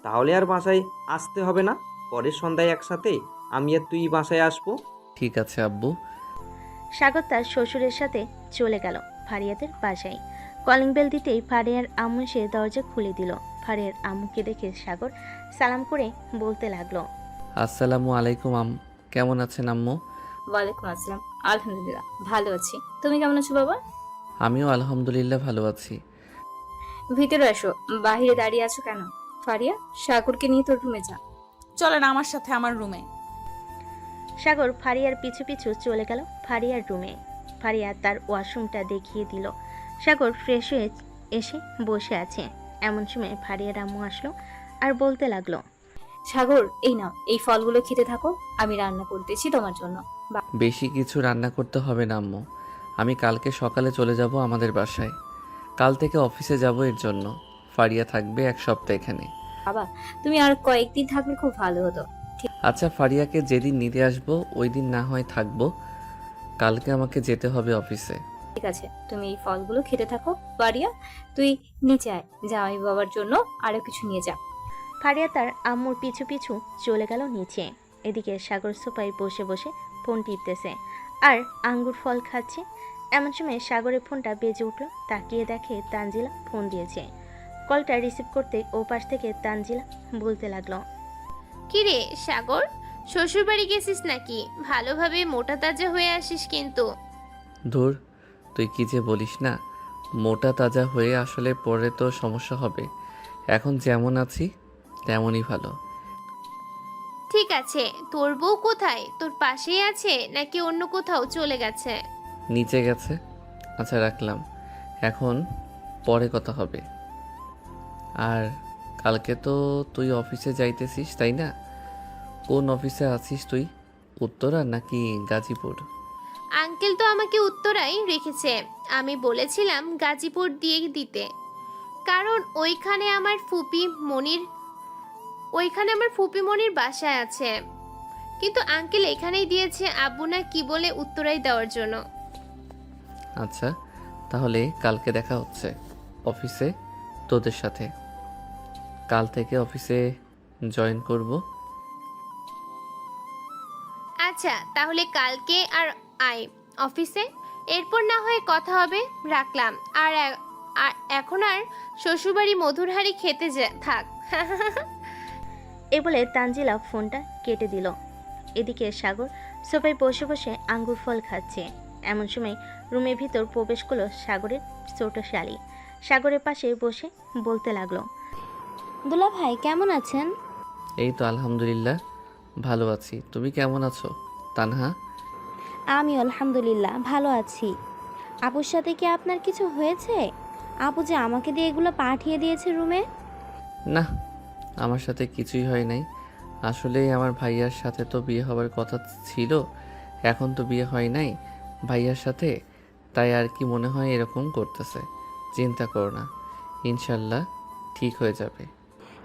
তাহলে আর বাসায় আসতে হবে না। পরের সন্ধ্যায় একসাথে আমি আর তুই বাসায় আসবো। ঠিক আছে আব্বু। সাগর তার শ্বশুরের সাথে চলে গেল ফারিয়াদের বাসায়। কলিং বেল দিতেই ফারিয়ার আম্মু এসে দরজা খুলে দিল। ফারিয়ার আম্মুকে দেখে সাগর সালাম করে বলতে লাগলো, আসসালামু আলাইকুম কেমন আছেন আম্মু? ওয়ালাইকুম আসসালাম। আলহামদুলিল্লাহ ভালো আছি, তুমি কেমন আছো বাবা? আমিও আলহামদুলিল্লাহ ভালো আছি। ভিতরে আসো, বাহিরে দাঁড়িয়ে আছো কেন? ফারিয়া, সাগরকে নিয়ে তোর রুমে যা। চলেন আমার সাথে আমার রুমে। সাগর ফারিয়ার পিছু পিছু চলে গেল ফারিয়ার রুমে। ফারিয়া তার ওয়াশরুমটা দেখিয়ে দিল। সাগর ফ্রেশ হয়ে এসে বসে আছে। এমন সময় ফারিয়ার আম্মু আসলো আর বলতে লাগলো, সাগর, এই নাও, এই ফলগুলো খেতে থাকো, আমি রান্না করতেছি তোমার জন্য। বেশি কিছু রান্না করতে হবে না আম্মু, আমি কালকে সকালে চলে যাব আমাদের বাসায়। কাল থেকে অফিসে যাব, এর জন্য ফারিয়া থাকবে 1 সপ্তাহ এখানে। বাবা, তুমি আর কয়েকদিন থাকলে খুব ভালো হতো। আচ্ছা, ফারিয়াকে যেদিন নিতে আসবো ওই দিন না হয় থাকবো, কালকে আমাকে যেতে হবে অফিসে। ঠিক আছে, তুমি এই ফলগুলো খেতে থাকো। ফারিয়া, তুই নিচে আয়, জামাই বাবার জন্য আরো কিছু নিয়ে যা। ফারিয়া তার আম্মুর পিছু পিছু চলে গেল নিচে। এদিকে সাগর সোফায় বসে বসে ফোন টিপতেছে আর আঙ্গুর ফল খাচ্ছে। এমন সময় সাগরের ফোনটা বেজে উঠল। তাকিয়ে দেখে তানজিলা ফোন দিয়েছে। কলটা রিসিভ করতে ও পাশ থেকে তানজিলা বলতে লাগলো, কিরে সাগর, শ্বশুর বাড়ি গেছিস নাকি? ভালোভাবে মোটা তাজা হয়ে আসিস কিন্তু। ধুর, তুই কি যে বলিস না, মোটা তাজা হয়ে আসলে পরে তো সমস্যা হবে। এখন যেমন আছি তেমনই ভালো। ঠিক আছে, তোর বউ কোথায়? তোর পাশেই আছে নাকি অন্য কোথাও চলে গেছে? নিচে গেছে। আচ্ছা রাখলাম, এখন পরে কথা হবে। আর কালকে তো তুই অফিসে যাইতেছিস তাই না? কোন অফিসে আছিস তুই, উত্তরা নাকি গাজীপুর? আঙ্কেল তো আমাকে উত্তরাই রেখেছে, আমি বলেছিলাম গাজীপুর দিয়ে দিতে, কারণ ওইখানে আমার ফুপি মনির বাসায় আছে। কিন্তু আঙ্কেল এখানেই দিয়েছে, আব্বু না কি বলে উত্তরাই দেওয়ার জন্য। আচ্ছা, তাহলে কালকে দেখা হচ্ছে অফিসে তোদের সাথে। কাল থেকে অফিসে জয়েন করব। আচ্ছা, তাহলে কালকে আর আয় অফিসে, এরপর না হয় কথা হবে। রাখলাম। আর এখন আর শ্বশুরবাড়ি মধুর হাঁড়ি খেতে থাক। এ বলে তানজিলা ফোনটা কেটে দিল। এদিকে সাগর সোফায় বসে বসে আঙ্গুর ফল খাচ্ছে। এমন সময় রুমের ভিতর প্রবেশ করলো সাগরের ছোট শালি। সাগরের পাশে বসে বলতে লাগলো, দুলা ভাই কেমন আছেন? এই তো আলহামদুলিল্লাহ ভালো আছি, তুমি কেমন আছো তানহা? আমি আলহামদুলিল্লাহ ভালো আছি। আপুর সাথে কি আপনার কিছু হয়েছে? আপু যে আমাকে দিয়ে এগুলো পাঠিয়ে দিয়েছে রুমে। না, আমার সাথে কিছুই হয় নাই। আসলে আমার ভাইয়ার সাথে তো বিয়ে হবার কথা ছিল, এখন তো বিয়ে হয় নাই ভাইয়ার সাথে, তাই আর কি মনে হয় এরকম করতেছে। চিন্তা করো না, ইনশাল্লাহ ঠিক হয়ে যাবে।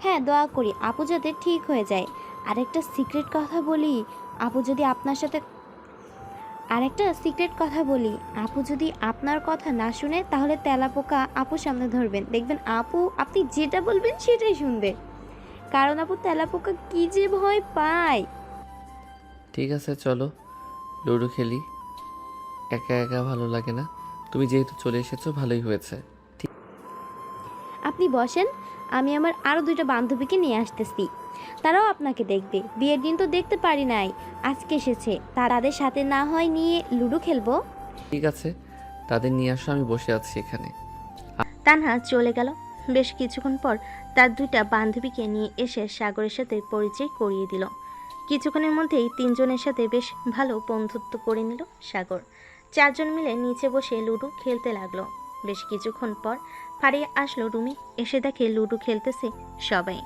হ্যাঁ, দোয়া করি আপু যাতে ঠিক হয়ে যায়। আরেকটা সিক্রেট কথা বলি, আপু যদি আপনার কথা না শুনে তাহলে তেলাপোকা আপুর সামনে ধরবেন, দেখবেন আপু আপনি যেটা বলবেন সেটাই শুনবে। কারণ আপু তেলাপোকা কি যে ভয় পায়। ঠিক আছে, চলো লুডো খেলি। একা একা ভালো লাগে না, তুমি যেহেতু চলে এসেছো ভালোই হয়েছে। আপনি বসেন, আমি আমার আরও 2টা বান্ধবীকে নিয়ে আসতেছি, তারাও আপনাকে দেখবে। বিয়ের দিন তো দেখতে পারি নাই, আজকে এসেছে, তাদের সাথে না হয় নিয়ে লুডো খেলবো। ঠিক আছে, তাদের নিয়ে আসো, আমি বসে আছি এখানে। তানহা চলে গেল। বেশ কিছুক্ষণ পর তার 2টা বান্ধবীকে নিয়ে এসে সাগরের সাথে পরিচয় করিয়ে দিল। কিছুক্ষণের মধ্যেই 3 জনের সাথে বেশ ভালো বন্ধুত্ব করে নিল সাগর। 4 জন মিলে নিচে বসে লুডো খেলতে লাগলো। বেশ কিছুক্ষণ পর ফারিয়া আসলো রুমে, এসে দেখে লুডো খেলতেছে সবাই।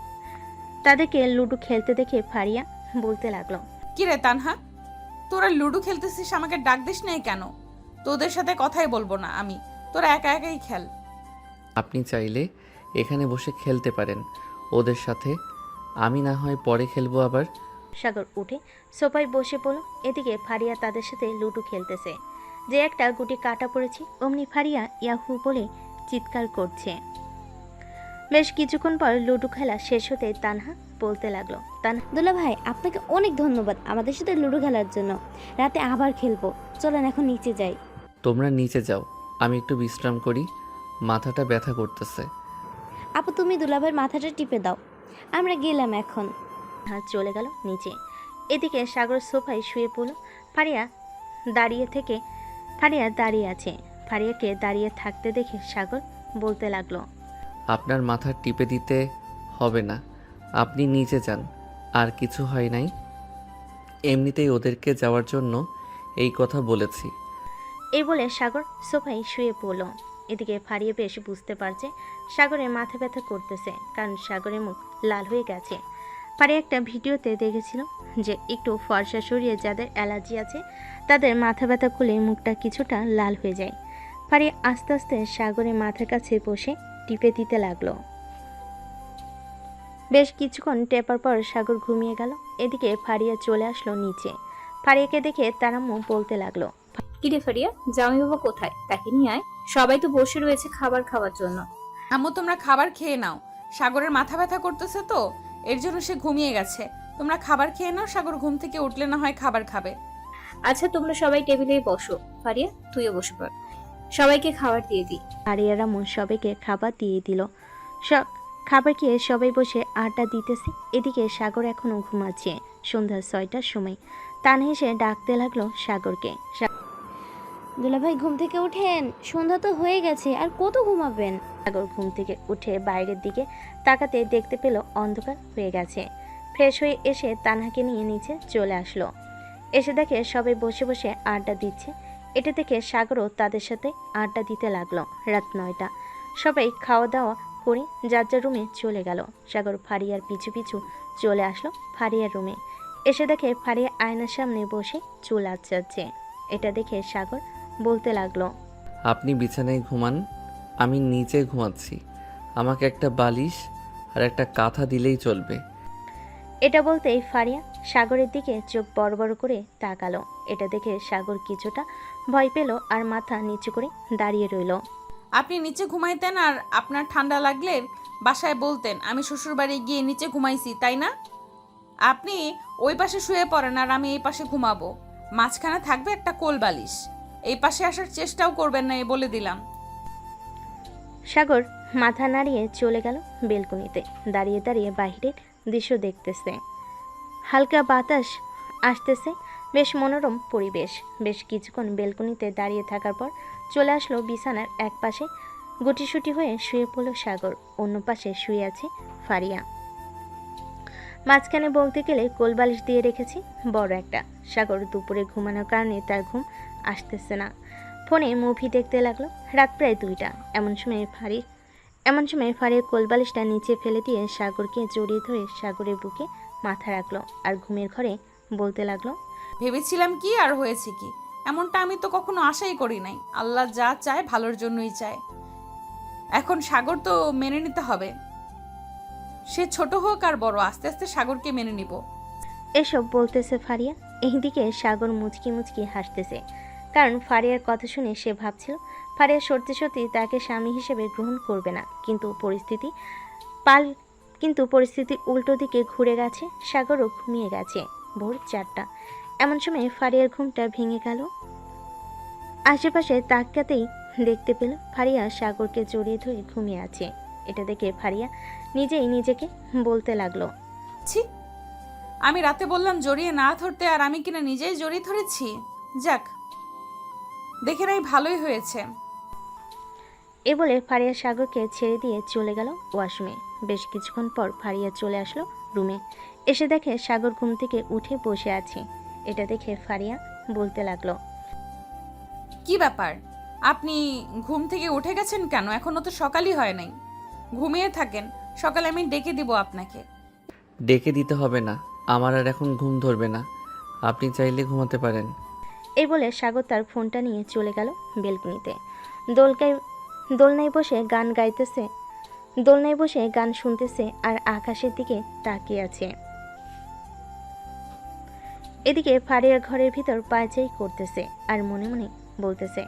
তাদেরকে লুডো খেলতে দেখে ফারিয়া বলতে লাগলো, কি রে তানহা, তোরা লুডো খেলতেছিস, আমাকে ডাক দিস নাই কেন? তোদের সাথে কথাই বলবো না আমি, তোরা একা একাই খেল। আপনি চাইলে এখানে বসে খেলতে পারেন ওদের সাথে, আমি না হয় পরে খেলবো আবার। সাগর উঠে সোফায় বসে পড়ল। এদিকে ফারিয়া তাদের সাথে লুডো খেলতেছে। যে একটা গুটি কাটা পড়েছে অমনি ফারিয়া ইয়াহু বলে চিৎকার করছে। বেশ কিছুক্ষণ পর লুডো খেলা শেষ হতে তানহা বলতে লাগলো, দুলা ভাই, আপনাকে অনেক ধন্যবাদ আমাদের সাথে লুডো খেলার জন্য। রাতে আবার খেলবো, চলেন এখন নিচে যাই। তোমরা নিচে যাও, আমি একটু বিশ্রাম করি, মাথাটা ব্যথা করতেছে। আপু তুমি দুলা ভাইয়ের মাথাটা টিপে দাও, আমরা গেলাম এখন। চলে গেল নিচে। এদিকে সাগর সোফায় শুয়ে পড়ল। ফারিয়া দাঁড়িয়ে আছে। ফারিয়াকে দাঁড়িয়ে থাকতে দেখে সাগর বলতে লাগলো, আপনার মাথা টিপে দিতে হবে না, আপনি নিচে যান, আর কিছু হয় নাই, এমনিতেই ওদেরকে যাওয়ার জন্য এই কথা বলেছি। এই বলে সাগর সোফায় শুয়ে পড়ল। এদিকে ফারিয়া বেশ বুঝতে পারছে সাগরের মাথা ব্যথা করতেছে, কারণ সাগরের মুখ লাল হয়ে গেছে। ফারিয়া একটা ভিডিওতে দেখেছিল যে একটু ফর্সা সরিয়ে যাদের অ্যালার্জি আছে তাদের মাথা ব্যথা করলে মুখটা কিছুটা লাল হয়ে যায়। ফারিয়া আস্তে আস্তে সাগরের মাথার কাছে বসে টিপে দিতে লাগলো। বেশ কিছুক্ষণ টেপার পর সাগর ঘুমিয়ে গেল। এদিকে ফারিয়া চলে আসলো নিচে। ফারিয়াকে দেখে তার আম্মু বলতে লাগলো, কিরে ফারিয়া, জামাই বাবা কোথায়? তাকে নিয়ে আয়, সবাই তো বসে রয়েছে খাবার খাওয়ার জন্য। আম্মু তোমরা খাবার খেয়ে নাও, সাগরের মাথা ব্যথা করতেছে তো এর জন্য সে ঘুমিয়ে গেছে। তোমরা খাবার খেয়ে নাও, সাগর ঘুম থেকে উঠলে না হয় খাবার খাবে। আচ্ছা তোমরা সবাই টেবিলে বসো। ফারিয়া তুইও বসে পড়, সবাইকে খাবার দিয়ে দিই। ফারিয়ার আম্মু সবাইকে খাবার দিয়ে দিল। খাবার খেয়ে সবাই বসে আড্ডা দিতেছে। এদিকে সাগর এখনো ঘুমাচ্ছে। সন্ধ্যা 6টার সময় তান হেসে ডাকতে লাগলো সাগরকে। দুলা ভাই ঘুম থেকে ওঠেন, সন্ধ্যা তো হয়ে গেছে, আর কত ঘুমাবেন? সাগর ঘুম থেকে উঠে বাইরের দিকে তাকাতে দেখতে পেল অন্ধকার হয়ে গেছে। ফ্রেশ হয়ে এসে তানহাকে নিয়ে নিচে চলে আসলো। এসে দেখে সবাই বসে বসে আড্ডা দিচ্ছে। এটা দেখে সাগরও তাদের সাথে আড্ডা দিতে লাগলো। রাত 9টা, সবাই খাওয়া দাওয়া করে যার যার রুমে চলে গেল। সাগর ফারিয়ার পিছু পিছু চলে আসলো ফারিয়ার রুমে। এসে দেখে ফারিয়া আয়নার সামনে বসে চুল আঁচড়াচ্ছে। এটা দেখে সাগর বলতে লাগলো, আপনি বিছানায় ঘুমান, আমি নিচে ঘুমাচ্ছি, আমাকে একটা বালিশ আর একটা কাঁথা দিলেই চলবে। এটা বলতেই ফারিয়া সাগরের দিকে চোখ বড় বড় করে তাকালো। এটা দেখে সাগর কিছুটা ভয় পেল আর মাথা নিচু করে দাঁড়িয়ে রইল। আপনি নিচে ঘুমাইতেন আর আপনার ঠান্ডা লাগলে বাসায় বলতেন আমি শ্বশুরবাড়ি গিয়ে নিচে ঘুমাইছি, তাই না? আপনি ওই পাশে শুয়ে পড়েন আর আমি এই পাশে ঘুমাবো। মাঝখানে থাকবে একটা কোল বালিশ। এই পাশে আসার চেষ্টাও করবেন না, এই বলে দিলাম। সাগর মাথা নাড়িয়ে চলে গেল বেলকনিতে। দাঁড়িয়ে দাঁড়িয়ে বাইরের দৃশ্য দেখতেছে। হালকা বাতাস আসতেছে, বেশ মনোরম পরিবেশ। বেশ কিছুক্ষণ বেলকনিতে দাঁড়িয়ে থাকার পর চলে আসলো বিছানার এক পাশে গুটিসুটি হয়ে শুয়ে পড়ল সাগর। অন্য পাশে শুয়ে আছে ফারিয়া। মাঝখানে বলতে গেলে কোলবালিশ দিয়ে রেখেছি বড় একটা। সাগর দুপুরে ঘুমানোর কারণে তার ঘুম আসতেছে না। ফোনে মুভি দেখতে লাগলো। রাত প্রায় 2টা। এমন সময় ফারিয়া কোলবালিশটা নিচে ফেলে দিয়ে সাগরকে জড়িয়ে ধরে সাগরের বুকে মাথা রাখলো আর ঘুমের ঘরে বলতে লাগলো, ভেবেছিলাম কি আর হয়েছে কি, এমনটা আমি তো কখনো আশাই করি নাই। আল্লাহ যা চায় ভালোর জন্যই চায়। এখন সাগর তো মেনে নিতে হবে, সে ছোট হোক আর বড়, আস্তে আস্তে সাগরকে মেনে নিব। এসব বলতেছে ফারিয়া। এইদিকে সাগর মুচকি মুচকি হাসতেছে, কারণ ফারিয়ার কথা শুনে সে ভাবছিল ফারিয়া সত্যি সত্যি তাকে স্বামী হিসেবে গ্রহণ করবে না। কিন্তু পরিস্থিতি উল্টো দিকে ঘুরে গেছে। সাগরও ঘুমিয়ে গেছে। ভোর 4টা। এমন সময় ফারিয়ার ঘুমটা ভেঙে গেল। আশেপাশে তাকাতেই দেখতে পেল ফারিয়া সাগরকে জড়িয়ে ধরে ঘুমিয়ে আছে। এটা দেখে ফারিয়া নিজেই নিজেকে বলতে লাগলো, ছি, আমি রাতে বললাম জড়িয়ে না ধরতে, আর আমি কিনা নিজেই জড়িয়ে ধরেছি। যাক, দেখে নাই ভালোই হয়েছে। এ বলে ফারিয়া সাগরকে ছেড়ে দিয়ে চলে গেল ওয়াশরুমে। বেশ কিছুক্ষণ পর ফারিয়া চলে আসলো রুমে। এসে দেখে সাগর ঘুম থেকে উঠে বসে আছে। এটা দেখে ফারিয়া বলতে লাগলো, কি ব্যাপার, আপনি ঘুম থেকে উঠে গেছেন কেন? এখনো তো সকালই হয় নাই। ঘুমিয়ে থাকেন, সকালে আমি ডেকে দিব আপনাকে। ডেকে দিতে হবে না, আমার আর এখন ঘুম ধরবে না, আপনি চাইলে ঘুমাতে পারেন। এই বলে সাগর তার ফোনটা নিয়ে চলে গেল বেলকনিতে। দোলনায় বসে গান শুনতেছে আর আকাশের দিকে তাকিয়ে আছে। এদিকে ফারিয়া ঘরের ভিতর পায়চারি করতেছে আর মনে মনে বলতেছে,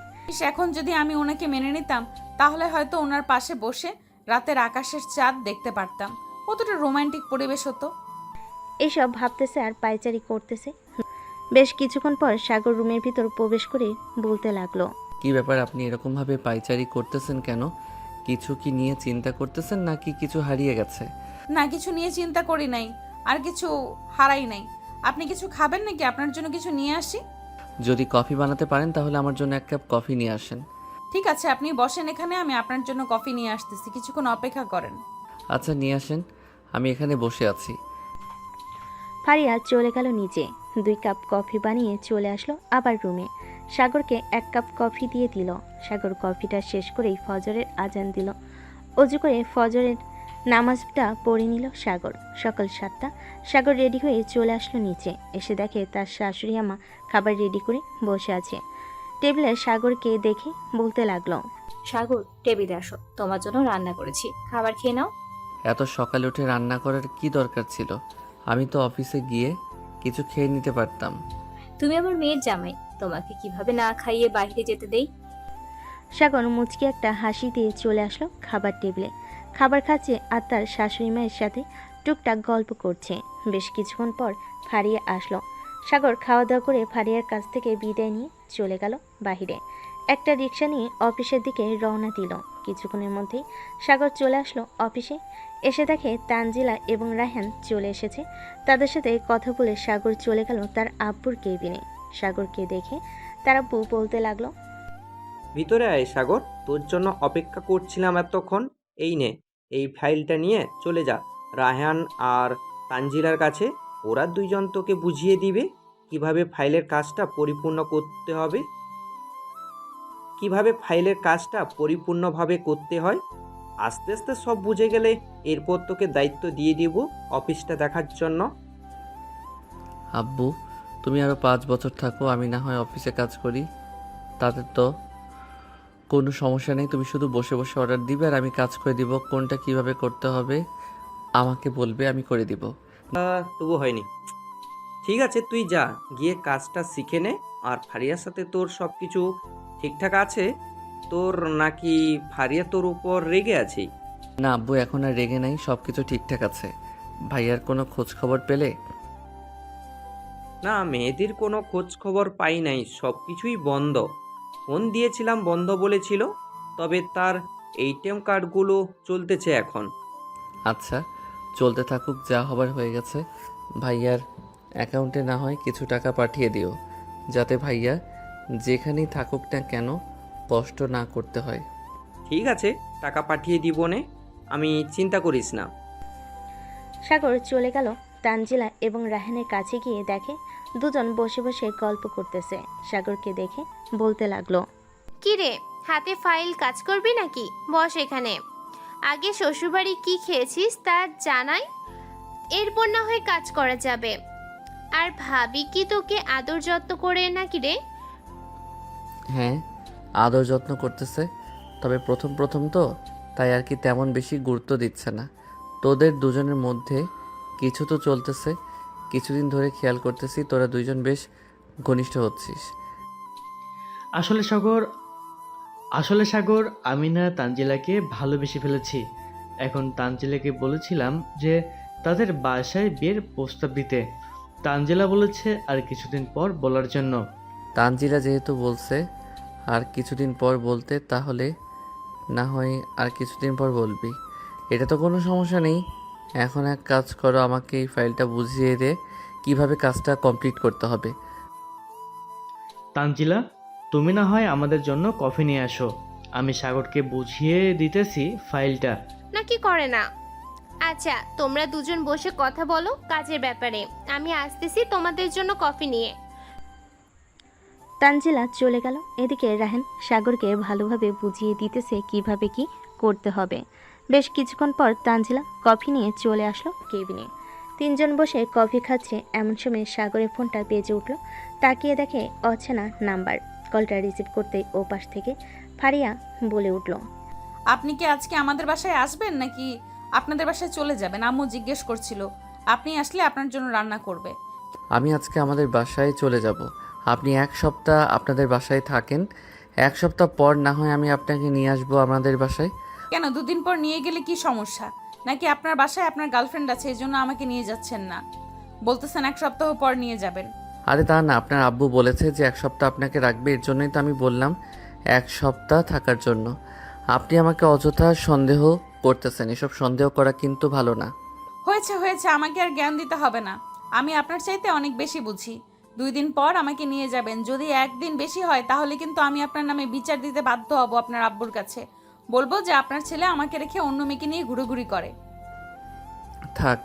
এখন যদি আমি ওনাকে মেনে নিতাম তাহলে হয়তো ওনার পাশে বসে রাতের আকাশের চাঁদ দেখতে পারতাম, কতটা রোমান্টিক পরিবেশ হতো। এইসব ভাবতেছে আর পায়চারি করতেছে। বেশ কিছুক্ষণ পর সাগর রুমের ভিতর প্রবেশ করে বলতে লাগলো, কি ব্যাপার, আপনি এরকমভাবে পায়চারি করতেছেন কেন? কিছু কি নিয়ে চিন্তা করতেছেন নাকি কিছু হারিয়ে গেছে? না, কিছু নিয়ে চিন্তা করি নাই, আর কিছু হারাই নাই। আপনি কিছু খাবেন নাকি আপনার জন্য কিছু নিয়ে আসি? যদি কফি বানাতে পারেন তাহলে আমার জন্য এক কাপ কফি নিয়ে আসেন। ঠিক আছে, আপনি বসেন এখানে, আমি আপনার জন্য কফি নিয়ে আসতেছি, কিছুক্ষণ অপেক্ষা করেন। আচ্ছা নিয়ে আসেন, আমি এখানে বসে আছি। ফারিয়া চলে গেল নিচে। 2 কাপ কফি বানিয়ে চলে আসলো আবার রুমে। সাগরকে 1 কাপ কফি দিয়ে দিল। সাগর কফিটা শেষ করেই ফজরের আজান দিল। অজু করে ফজরের নামাজটা পড়ে নিল সাগর। সকাল 7টা। সাগর রেডি হয়ে চলে আসলো নিচে। এসে দেখে তার শাশুড়ি আমা খাবার রেডি করে বসে আছে। টেবিলে সাগরকে দেখে বলতে লাগলো, সাগর, টেবিলে আসো, তোমার জন্য রান্না করেছি, খাবার খেয়ে নাও। এত সকালে উঠে রান্না করার কি দরকার ছিল? আমি তো অফিসে গিয়ে কিছু খেয়ে নিতে পারতাম। তুমি আমার মেয়ের জামাই, তোমাকে কিভাবে না খাইয়ে বাইরে যেতে দেই? সাগর মুচকি একটা হাসি দিয়ে চলে আসলো খাবার টেবিলে। খাবার খাচ্ছে আর তার শাশুড়ি মায়ের সাথে টুকটাক গল্প করছে। বেশ কিছুক্ষণ পর ফারিয়া আসলো। সাগর খাওয়া দাওয়া করে ফারিয়ার কাছ থেকে বিদায় নিয়ে চলে গেল বাহিরে। একটা রিক্সা নিয়ে অফিসের দিকে রওনা দিল। কিছুক্ষণের মধ্যেই সাগর চলে আসলো অফিসে। এসে দেখে তানজিলা এবং রায়হান চলে এসেছে। তাদের সাথে কথা বলে সাগর চলে গেল তার আব্বুর কেবিনে। সাগরকে দেখে তার আব্বু বলতে লাগলো, ভিতরে আয় সাগর, তোর জন্য অপেক্ষা করছিলাম এতক্ষণ। এই নে, এই ফাইলটা নিয়ে চলে যা রায়হান আর তানজিলার কাছে। ওরা 2 জন তোকে বুঝিয়ে দিবে কিভাবে ফাইলের কাজটা পরিপূর্ণভাবে করতে হয়। আস্তে আস্তে সব বুঝে গেলে এরপর তোকে দায়িত্ব দিয়ে দিব অফিসটা দেখার জন্য। আব্বু, তুমি আরও 5 বছর থাকো, আমি না হয় অফিসে কাজ করি, তাতে তো কোনো সমস্যা নেই। তুমি শুধু বসে বসে অর্ডার দিবে আর আমি কাজ করে দিব। কোনটা কিভাবে করতে হবে আমাকে বলবে, আমি করে দিব। তবু হয়নি। ঠিক আছে, তুই যা, গিয়ে কাজটা শিখে নে। আর ফারিয়ার সাথে তোর সব কিছু ঠিকঠাক আছে? তোর নাকি ফারিয়া তোর উপর রেগে আছে? না আব্বু, এখন আর রেগে নাই, সব কিছু ঠিকঠাক আছে। ভাইয়ার কোনো খোঁজ খবর পেলে? না, মেহেদির কোনো খোঁজ খবর পাই নাই, সব কিছুই বন্ধ। ফোন দিয়েছিলাম, বন্ধ বলেছিল, তবে তার ATM কার্ডগুলো চলতেছে এখন। আচ্ছা, চলতে থাকুক, যা হবার হয়ে গেছে। ভাইয়ার অ্যাকাউন্টে না হয় কিছু টাকা পাঠিয়ে দিও, যাতে ভাইয়া যেখানেই থাকুক না কেন কষ্ট না করতে হয়। ঠিক আছে, টাকা পাঠিয়ে দিব নে, আমি চিন্তা করিস না। সাগর চলে গেল তানজিলা এবং রায়হানের কাছে গিয়ে দেখে দুজন বসে বসে গল্প করতেছে। সাগরকে দেখে বলতে লাগলো, কি রে, হাতে ফাইল কাজ করবি নাকি? বস এখানে। আগে শ্বশুরবাড়ি কি খেয়েছিস তা জানাই, এরপর না হয় কাজ করা যাবে। আর ভাবি কি তোকে আদর যত্ন করে নাকি রে? হ্যাঁ, আদর যত্ন করতেছে, তবে প্রথম প্রথম তো, তাই আর কি তেমন বেশি গুরুত্ব দিচ্ছে না। তোদের দুজনের মধ্যে কিছু তো চলতেছে, কিছুদিন ধরে খেয়াল করতেছি তোরা 2 জন বেশ ঘনিষ্ঠ হচ্ছিস। আসলে সাগর, আমি না তানজিলাকে ভালোবেসে ফেলেছি। এখন তানজিলাকে বলেছিলাম যে তাদের বাসায় বিয়ের প্রস্তাব দিতে। তানজিলা বলেছে আর কিছুদিন পর বলার জন্য। তানজিলা যেহেতু বলছে আর কিছুদিন পর বলতে, তাহলে না হয় আর কিছুদিন পর বলবি, এটা তো কোনো সমস্যা নেই। এখন এক কাজ করো, আমাকে এই ফাইলটা বুঝিয়ে দে কিভাবে কাজটা কমপ্লিট করতে হবে। তানজিলা, তুমি না হয় আমাদের জন্য কফি নিয়ে আসো, আমি সাগরকে বুঝিয়ে দিতেছি ফাইলটা। নাকি করে না? আচ্ছা, তোমরা দুজন বসে কথা বলো কাজের ব্যাপারে, আমি আসতেছি তোমাদের জন্য কফি নিয়ে। তানজিলা চলে গেল। এদিকে রায়হান সাগরকে ভালোভাবে বুঝিয়ে দিতেছে কিভাবে কি করতে হবে। বেশ কিছুক্ষণ পর তানজিলা কফি নিয়ে চলে আসলো কেবিনে। তিনজন বসে কফি খাচ্ছে এমন সময় সাগরের ফোনটা বেজে উঠল। তাকিয়ে দেখে অচেনা নাম্বার। কলটা রিসিভ করতেই ও পাশ থেকে ফারিয়া বলে উঠল, আপনি কি আজকে আমাদের বাসায় আসবেন নাকি আপনাদের বাসায় চলে যাবেন? আম্মু জিজ্ঞেস করছিল, আপনি আসলে আপনার জন্য রান্না করবে। আমি আজকে আমাদের বাসায় চলে যাব। আপনি এক সপ্তাহ আপনাদের বাসায় থাকেন, এক সপ্তাহ পর না হয় আমি আপনাকে নিয়ে আসবো আমাদের বাসায়। কেন, দুদিন পর নিয়ে গেলে কি সমস্যা? নাকি আপনার বাসায় আপনার গার্লফ্রেন্ড আছে এই জন্য আমাকে নিয়ে যাচ্ছেন না? বলতেছেন এক সপ্তাহ পর নিয়ে যাবেন। আরে তা না, আপনার আব্বু বলেছে যে এক সপ্তাহ আপনাকে রাখবে, এর জন্যই তো আমি বললাম এক সপ্তাহ থাকার জন্য। আপনি আমাকে অযথা সন্দেহ করতেছেন, এসব সন্দেহ করা কিন্তু ভালো না। হয়েছে হয়েছে, আমাকে আর জ্ঞান দিতে হবে না। আমি আপনার চাইতে অনেক বেশি বুঝি। 2 দিন পর আমাকে নিয়ে যাবেন। যদি একদিন বেশি হয় তাহলে কিন্তু আমি আপনার নামে বিচার দিতে বাধ্য হব আপনার আব্বুর কাছে। বলবো যে আপনার ছেলে আমাকে রেখে অন্য মেয়েকে নিয়ে ঘুরোঘুরি করে। থাক,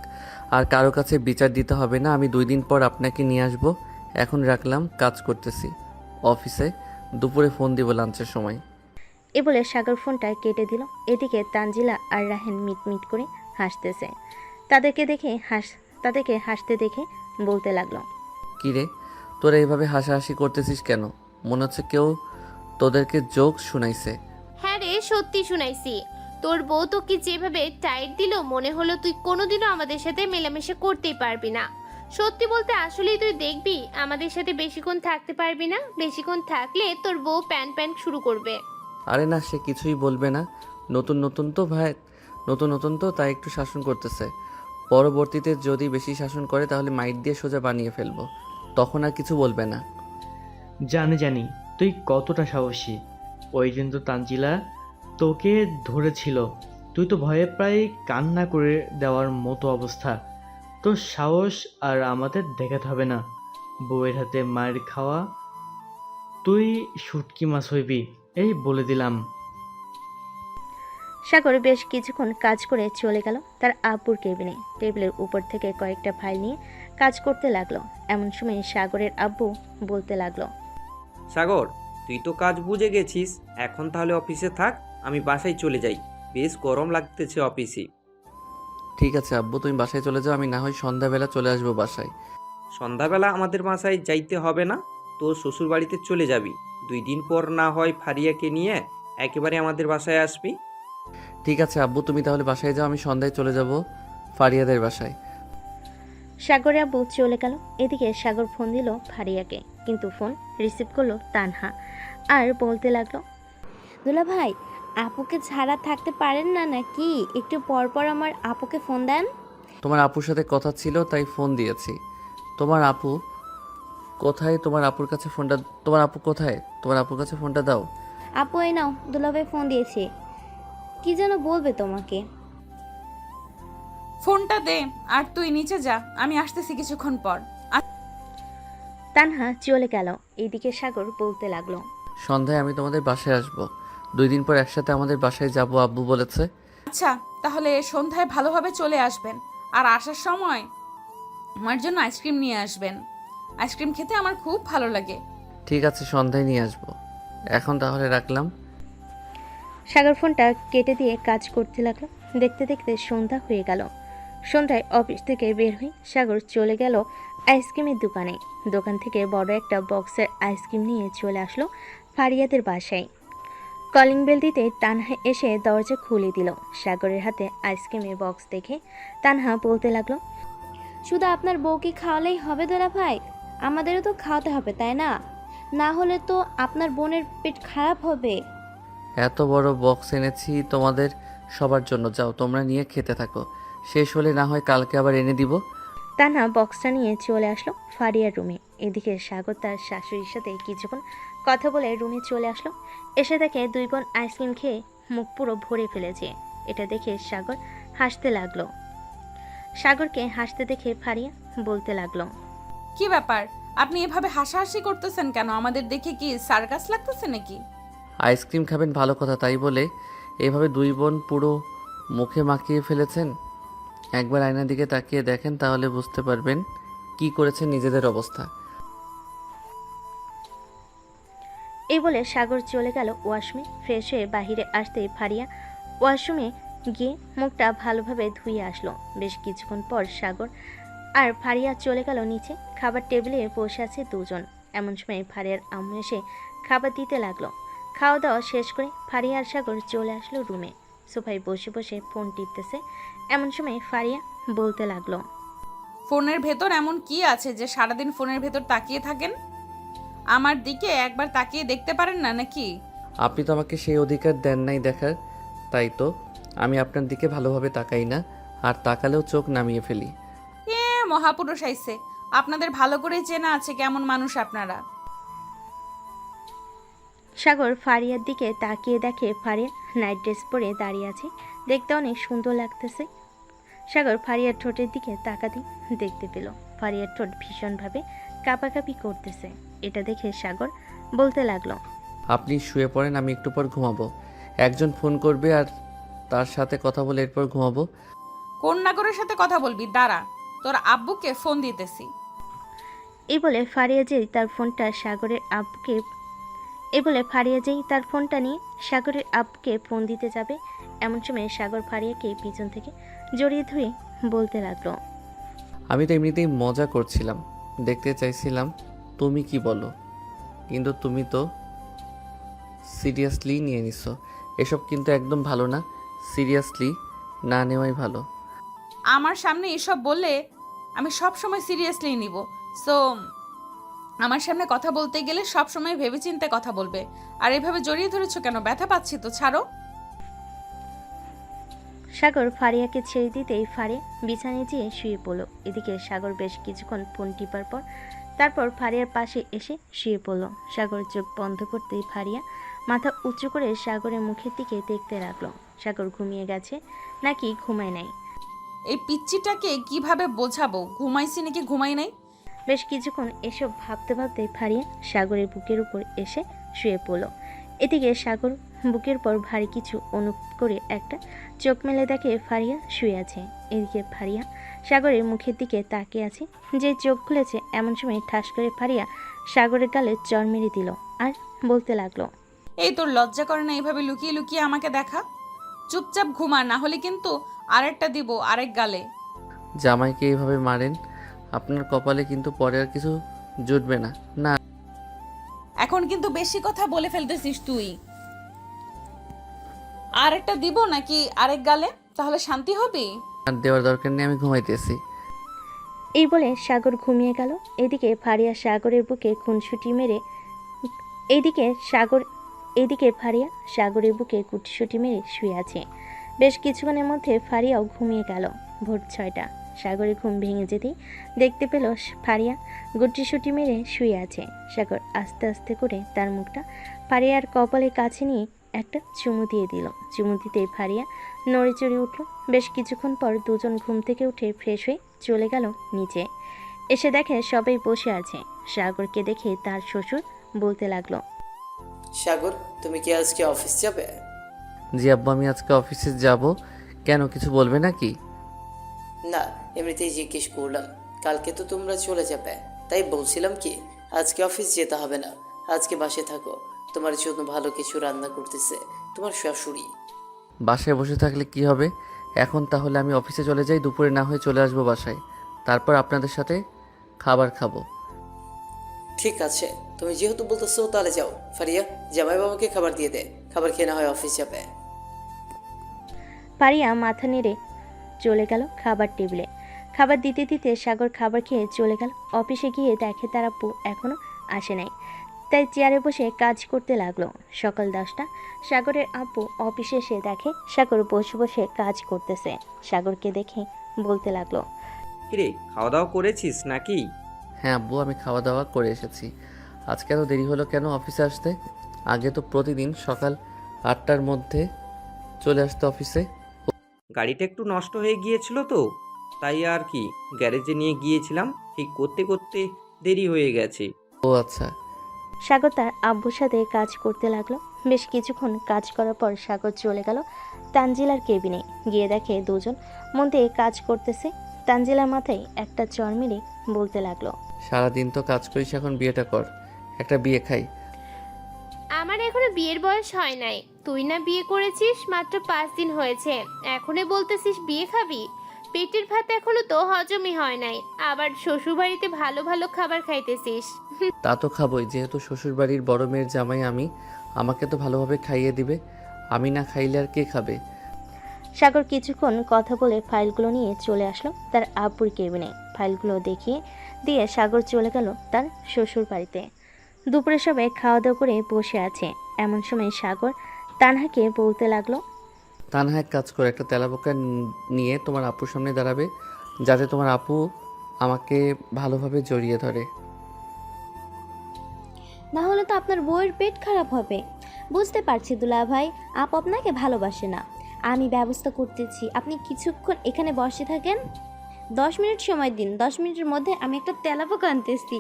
আর কারো কাছে বিচার দিতে হবে না। আমি 2 দিন পর আপনাকে নিয়ে আসবো। এখন রাখলাম, কাজ করতেছি অফিসে, দুপুরে ফোন দিব লাঞ্চের সময়। এ বলে সাগর ফোনটা কেটে দিল। এদিকে তানজিলা আর রাহেন মিটমিট করে হাসতেছে। তাদেরকে হাসতে দেখে বলতে লাগলো, কি রে, তোরা এইভাবে হাসাহাসি করতেছিস কেন? মনে হচ্ছে কেউ তোদেরকে জোক শুনাইছে। হ্যাঁ রে, সত্যি শুনাইছি। তোর বউ তোকে যেভাবে টাইট দিল মনে হলো তুই কোনোদিনও আমাদের সাথে মেলামেশা করতেই পারবি না। সত্যি বলতে আসলেই তুই দেখবি আমাদের সাথে বেশিক্ষণ থাকতে পারবি না। বেশিক্ষণ থাকলে তোর বউ প্যান প্যান শুরু করবে। আরে না, সে কিছুই বলবে না। নতুন নতুন তো ভাই, নতুন নতুন তো, তাই একটু শাসন করতেছে। পরবর্তীতে যদি বেশি শাসন করে তাহলে মাইট দিয়ে সোজা বানিয়ে ফেলবো, তখন আর কিছু বলবে না। জানি তুই কতটা সাহসী। ওই দিন তো তানজিলা তোকে ধরেছিল, তুই তো ভয়ে প্রায় কান্না করে দেওয়ার মতো অবস্থা। তোর সাহস আর আমাদের দেখাতে হবে না। বউয়ের হাতে মার খাওয়া, তুই শুটকি মাছ হইবি, এই বলে দিলাম। সাগর বেশ কিছুক্ষণ কাজ করে চলে গেল তার আব্বুর কেবিনে। টেবিলের উপর থেকে কয়েকটা ফাইল নিয়ে কাজ করতে লাগলো। এমন সময় সাগরের আব্বু বলতে লাগলো, সাগর, তুই তো কাজ বুঝে গেছিস, এখন তাহলে অফিসে থাক, আমি বাসায় চলে যাই। বেশ গরম লাগতেছে অফিসে। ঠিক আছে আব্বু, তুমি বাসায় চলে যাও, আমি না হয় সন্ধ্যাবেলা চলে আসবো বাসায়। সন্ধ্যাবেলা আমাদের বাসায় যাইতে হবে না, তোর শ্বশুর বাড়িতে চলে যাবি। 2 দিন পর না হয় ফারিয়াকে নিয়ে একেবারে আমাদের বাসায় আসবি। ঠিক আছে আব্বু, তুমি তাহলে বাসায় যাও, আমি সন্ধ্যায় চলে যাব ফারিয়াদের বাসায়। সাগরের আব্বু চলে গেল। এদিকে সাগর ফোন দিল ফারিয়াকে, কিন্তু ফোন রিসিভ করলো তানহা আর বলতে লাগলো, দুলা ভাই, আপুকে ছাড়া থাকতে পারেন না নাকি? একটু পর পর আমার আপুকে ফোন দেন। তোমার আপুর সাথে কথা ছিল তাই ফোন দিয়েছি। তোমার আপু কোথায়? তোমার আপুর কাছে ফোনটা, তোমার আপু কোথায়? তোমার আপুর কাছে ফোনটা দাও। আপু এই নাও, দুলা ভাই ফোন দিয়েছে, কি যেন বলবে তোমাকে। ফোনটা দে আর তুই নিচে যা, আমি আসতেছি কিছুক্ষণ পর। তানহা চলে গেল। এইদিকে সাগর বলতে লাগলো, সন্ধ্যায় আমি তোমাদের বাসায় আসবো। 2 দিন পর একসাথে আমাদের বাসায় যাব আব্বু বলেছে। আচ্ছা, তাহলে সন্ধ্যায় ভালোভাবে চলে আসবেন। আর আসার সময় আমার জন্য আইসক্রিম নিয়ে আসবেন। আইসক্রিম খেতে আমার খুব ভালো লাগে। ঠিক আছে, সন্ধ্যায় নিয়ে আসবো। এখন তাহলে রাখলাম। সাগর ফোনটা কেটে দিয়ে কাজ করতে লাগলো। দেখতে দেখতে সন্ধ্যা হয়ে গেল। সন্ধ্যায় অফিস থেকে বের হয়ে সাগর চলে গেল আইসক্রিমের দোকানে। দোকান থেকে বড় একটা বক্সের আইসক্রিম নিয়ে চলে আসলো ফারিয়াদের বাসায়। কলিং বেল দিতে তানহা এসে দরজা খুলে দিল। সাগরের হাতে আইসক্রিমের বক্স দেখে তানহা বলতে লাগলো, শুধু আপনার বউকে খাওয়ালেই হবে দুলা ভাই? আমাদেরও তো খাওয়াতে হবে, তাই না? না হলে তো আপনার বোনের পেট খারাপ হবে। এত বড় বক্স এনেছি তোমাদের সবার জন্য, যাও তোমরা নিয়ে খেতে থাকো। শেষ হলে না হয় কালকে আবার এনে দিব। তানহা বক্সটা নিয়ে চলে আসলো ফারিয়ার রুমে। এদিকে সাগর তার শাশুড়ির সাথে কিছুক্ষণ কথা বলে রুমে চলে আসলো। এসে দেখে 2 বোন আইসক্রিম খেয়ে মুখ পুরো ভরে ফেলেছে। এটা দেখে সাগর হাসতে লাগলো। সাগরকে হাসতে দেখে ফারিয়া বলতে লাগলো, কি ব্যাপার, আপনি এভাবে হাসাহাসি করতেছেন কেন? আমাদের দেখে কি সার্কাস লাগতেছে নাকি? আইসক্রিম খাবেন ভালো কথা, তাই বলে এভাবে 2 বোন পুরো মুখে মাখিয়ে ফেলেছেন। একবার আয়নার দিকে তাকিয়ে দেখেন, তাহলে বুঝতে পারবেন কি করেছেন নিজেদের অবস্থা। এই বলে সাগর চলে গেল ওয়াশরুমে। ফ্রেশ হয়ে বাহিরে আসতেই ফারিয়া ওয়াশরুমে গিয়ে মুখটা ভালোভাবে ধুয়ে আসলো। বেশ কিছুক্ষণ পর সাগর আর ফারিয়া চলে গেল নিচে। খাবার টেবিলে বসে আছে দুজন। এমন সময় ফারিয়ার আম্মু এসে খাবার দিতে লাগলো। খাওয়া দাওয়া শেষ করে ফারিয়া আর সাগর চলে আসলো রুমে। সোফায় বসে বসে ফোন টিপতেছে। এমন সময় ফারিয়া বলতে লাগলো, ফোনের ভেতর এমন কি আছে যে সারাদিন ফোনের ভেতর তাকিয়ে থাকেন? আমার দিকে একবার তাকিয়ে দেখতে পারেন না নাকি? আপনি তো আমাকে সেই অধিকার দেন নাই দেখার, তাই তো আমি আপনার দিকে ভালোভাবে তাকাই না, আর তাকালেও চোখ নামিয়ে ফেলি। মহাপুরুষ আইছে, আপনাদের ভালো করেই চেনা আছে কেমন মানুষ আপনারা। সাগর ফারিয়ার দিকে তাকিয়ে দেখে ফারিয়া নাইট ড্রেস পরে দাঁড়িয়ে আছে। দেখতে অনেক সুন্দর লাগতেছে। সাগর ফারিয়ার ঠোঁটের দিকে তাকাতেই দেখতে পেল ফারিয়ার ঠোঁট ভীষণভাবে কাঁপাকাঁপি করতেছে। এটা দেখে সাগর বলতে লাগলো, আপনি শুয়ে পড়েন, আমি একটু পর ঘুমাবো। একজন ফোন করবে আর তার সাথে কথা বলে এরপর ঘুমাবো। কন্যাগরের সাথে কথা বলবি, দাঁড়া, তোর আব্বুকে ফোন দিতেছি। এই বলে ফারিয়া যেই তার ফোনটা নিয়ে সাগরের আব্বুকে ফোন দিতে যাবে, এমন সময় সাগর ফারিয়াকে পিছন থেকে জড়িয়ে ধরে বলতে লাগলো, আমি তো এমনিতেই মজা করছিলাম, দেখতে চাইছিলাম তুমি কি বলো, কিন্তু তুমি তো সিরিয়াসলি নিয়ে নিছো। এসব কিন্তু একদম ভালো না, সিরিয়াসলি না নেওয়াই ভালো। আমার সামনে এসব বললে আমি সব সময় সিরিয়াসলি নিব। সো আমার সামনে কথা বলতে গেলে সব সময় ভেবেচিন্তে কথা বলবে। আর এভাবে জড়িয়ে ধরেছো কেন? ব্যথা পাচ্ছি তো, ছাড়ো। সাগর ফারিয়াকে ছেড়ে দিতেই ফারিয়া বিছানায় যেয়ে শুয়ে পড়ল। এদিকে সাগর বেশ কিছুক্ষণ ফোন টিপার পর তারপর ফারিয়ার পাশে এসে শুয়ে পড়ল। সাগর চোখ বন্ধ করতেই ফারিয়া মাথা উঁচু করে সাগরের মুখের দিকে দেখতে লাগলো। সাগর ঘুমিয়ে গেছে নাকি ঘুমায় নাই, এই পিচ্চিটাকে কিভাবে বোঝাবো ঘুমাইছি নাকি ঘুমাই নাই? বেশ কিছুক্ষণ এসব ভাবতে ভাবতে ফারিয়া সাগরের বুকের উপর এসে শুয়ে পড়ল। এদিকে সাগর বুকের পর ভারী কিছু অনুভব করে একটা চোখ মেলে দেখে ফারিয়া শুয়ে আছে। এদিকে ফারিয়া সাগরের মুখের দিকে তাকিয়ে আছে। যে চোখ খুলেছে এমন সময় ঠাস করে ফারিয়া সাগরের গালে চড় মেরে দিল আর বলতে লাগলো, এই তোর লজ্জা করে না এভাবে লুকিয়ে লুকিয়ে আমাকে দেখা? চুপচাপ ঘুমা, না হলে কিন্তু আরেকটা দিব আরেক গালে। জামাইকে এইভাবে মারেন, আপনার কপালে কিন্তু পরে আর কিছু জুটবে না। না, এখন কিন্তু বেশি কথা বলে ফেলতেছিস তুই। আরেকটা দিব নাকি আরেক গালে? তাহলে শান্তি হবে? আর দেওয়ার দরকার নেই, আমি ঘুমাইতেছি। এই বলে সাগর ঘুমিয়ে গেল। এদিকে ফারিয়া সাগরের বুকে খুনসুটি মেরে ফারিয়া সাগরের বুকে কুটসুটি মেরে শুয়ে আছে। বেশ কিছুক্ষণের মধ্যে ফারিয়াও ঘুমিয়ে গেল। ভোর 6টা। সাগরের ঘুম ভেঙে যেতেই দেখতে পেল ফারিয়া গুটিসুটি মেরে শুয়ে আছে। সাগর আস্তে আস্তে করে তার মুখটা ফারিয়ার কপালের কাছে নিয়ে একটা চুমু দিয়ে দিল। চুমু দিতেই ফারিয়া নড়ে চড়ে উঠল। বেশ কিছুক্ষণ পর দুজন ঘুম থেকে উঠে ফ্রেশ হয়ে চলে গেল নিচে। এসে দেখে সবাই বসে আছে। সাগরকে দেখে তার শ্বশুর বলতে লাগলো, সাগর, তুমি কি আজকে অফিস যাবে? জি আব্বু, আমি আজকে অফিসে যাব। কেন, কিছু বলবে নাকি? না, এমনিতেই জিজ্ঞেস করলাম। কালকে তো তোমরা চলে যাবে, তাই বলছিলাম কি আজকে অফিস যেতে হবে না, আজকে বাসে থাকো। তোমার জন্য ভালো কিছু রান্না করতেছে তোমার শাশুড়ি। বাসায় বসে থাকলে কি হবে? এখন তাহলে আমি অফিসে চলে যাই, দুপুরে না হয়ে চলে আসবো বাসায়, তারপর আপনাদের সাথে খাবার খাবো। ঠিক আছে, তুমি যেহেতু বলতেছো তাহলে যাও। ফারিয়া, জামাই বাবাকে খাবার দিয়ে দে, খাবার খেয়ে না হয় অফিস যাবে। ফারিয়া মাথা নেড়ে চলে গেল খাবার টেবিলে। খাবার দিতে দিতে সাগর খাবার খেয়ে চলে গেল। অফিসে গিয়ে দেখে তার আব্বু এখনও আসে নাই, তাই চেয়ারে বসে কাজ করতে লাগলো। সকাল 10টা। সাগরের আব্বু অফিসে এসে দেখে সাগর বসে বসে কাজ করতেছে। সাগরকে দেখে বলতে লাগলো, কিরে, খাওয়া দাওয়া করেছিস নাকি? হ্যাঁ আব্বু, আমি খাওয়া দাওয়া করে এসেছি। আজকে এত দেরি হলো কেন অফিসে আসতে? আগে তো প্রতিদিন সকাল 8টার মধ্যে চলে আসতে অফিসে। গাড়িটা একটু নষ্ট হয়ে গিয়েছিল তো, তাই আর কি গ্যারেজে নিয়ে গিয়েছিলাম, ঠিক করতে করতে দেরি হয়ে গেছে। ও আচ্ছা। সাগর তার আব্বুর সাথে কাজ করতে লাগলো। বেশ কিছুক্ষণ কাজ করার পর সাগর চলে গেল তানজিলার কেবিনে। গিয়ে দেখে দুজন মন দিয়ে কাজ করতেছে। তানজিলার মাথায় একটা চড় মেরে বলতে লাগলো, সারাদিন তো কাজ করিস, এখন বিয়েটা কর, একটা বিয়ে খাই। আমার এখনো বিয়ের বয়স হয় নাই। তুই না বিয়ে করেছিস মাত্র 5 দিন হয়েছে, এখনই বলতেছিস বিয়ে খাবি? পেটের ভাত এখনো তো হজমই হয় নাই, আবার শ্বশুরবাড়িতে ভালো ভালো খাবার খাইতেছিস। তা তো খাবোই, যেহেতু শ্বশুরবাড়ির বড় মেয়ের জামাই আমি, আমাকে তো ভালোভাবে খাইয়ে দিবে। আমি না খাইলে আর কে খাবে? সাগর কিছুক্ষণ কথা বলে ফাইলগুলো নিয়ে চলে আসলো তার আব্বুর কেবিনে। ফাইলগুলো দেখিয়ে দিয়ে সাগর চলে গেল তার শ্বশুর বাড়িতে। দুপুরে সবাই খাওয়া দাওয়া করে বসে আছে, এমন সময় সাগর তানহাকে বলতে লাগলো, তানহা এক কাজ করে, একটা তেলাপোকা নিয়ে তোমার আপুর সামনে দাঁড়াবে, যাতে তোমার আপু আমাকে ভালোভাবে জড়িয়ে ধরে। না হলে তো আপনার বউয়ের পেট খারাপ হবে। বুঝতে পারছি দুলাভাই, আপু আপনাকে ভালোবাসে না। আমি ব্যবস্থা করতেছি, আপনি কিছুক্ষণ এখানে বসে থাকেন। 10 মিনিট সময় দিন, 10 মিনিটের মধ্যে আমি একটা তেলাপোকা আনতেছি।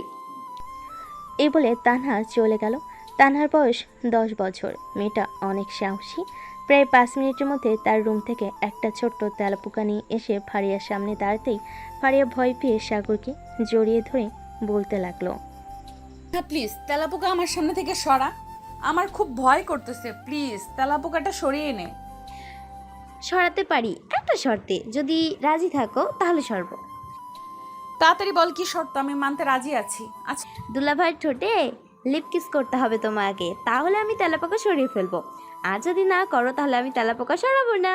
এই বলে তানহা চলে গেল। তানহার বয়স 10 বছর। মেয়েটা অনেক সাহসী। প্রায় 5 মিনিটের মধ্যে তার রুম থেকে একটা ছোট্ট তেলাপোকা নিয়ে এসে ফারিয়ার সামনে দাঁড়াতেই ফারিয়া ভয় পেয়ে সাগরকে জড়িয়ে ধরে বলতে লাগলো, প্লিজ তেলাপোকা আমার সামনে থেকে সরা, আমার খুব ভয় করতেছে, প্লিজ তেলাপোকাটা সরিয়ে নে। সরাতে পারি একটা শর্তে, যদি রাজি থাকো তাহলে সরবো। তাড়াতাড়ি বল কি শর্ত, আমি মানতে রাজি আছি। আচ্ছা দুলাভাইয়ের ঠোঁটে লিপ কিস করতে হবে তোমাকে, তাহলে আমি তেলাপোকা সরিয়ে ফেলবো। আর যদি না করো তাহলে আমি তেলাপোকা সরাবো না।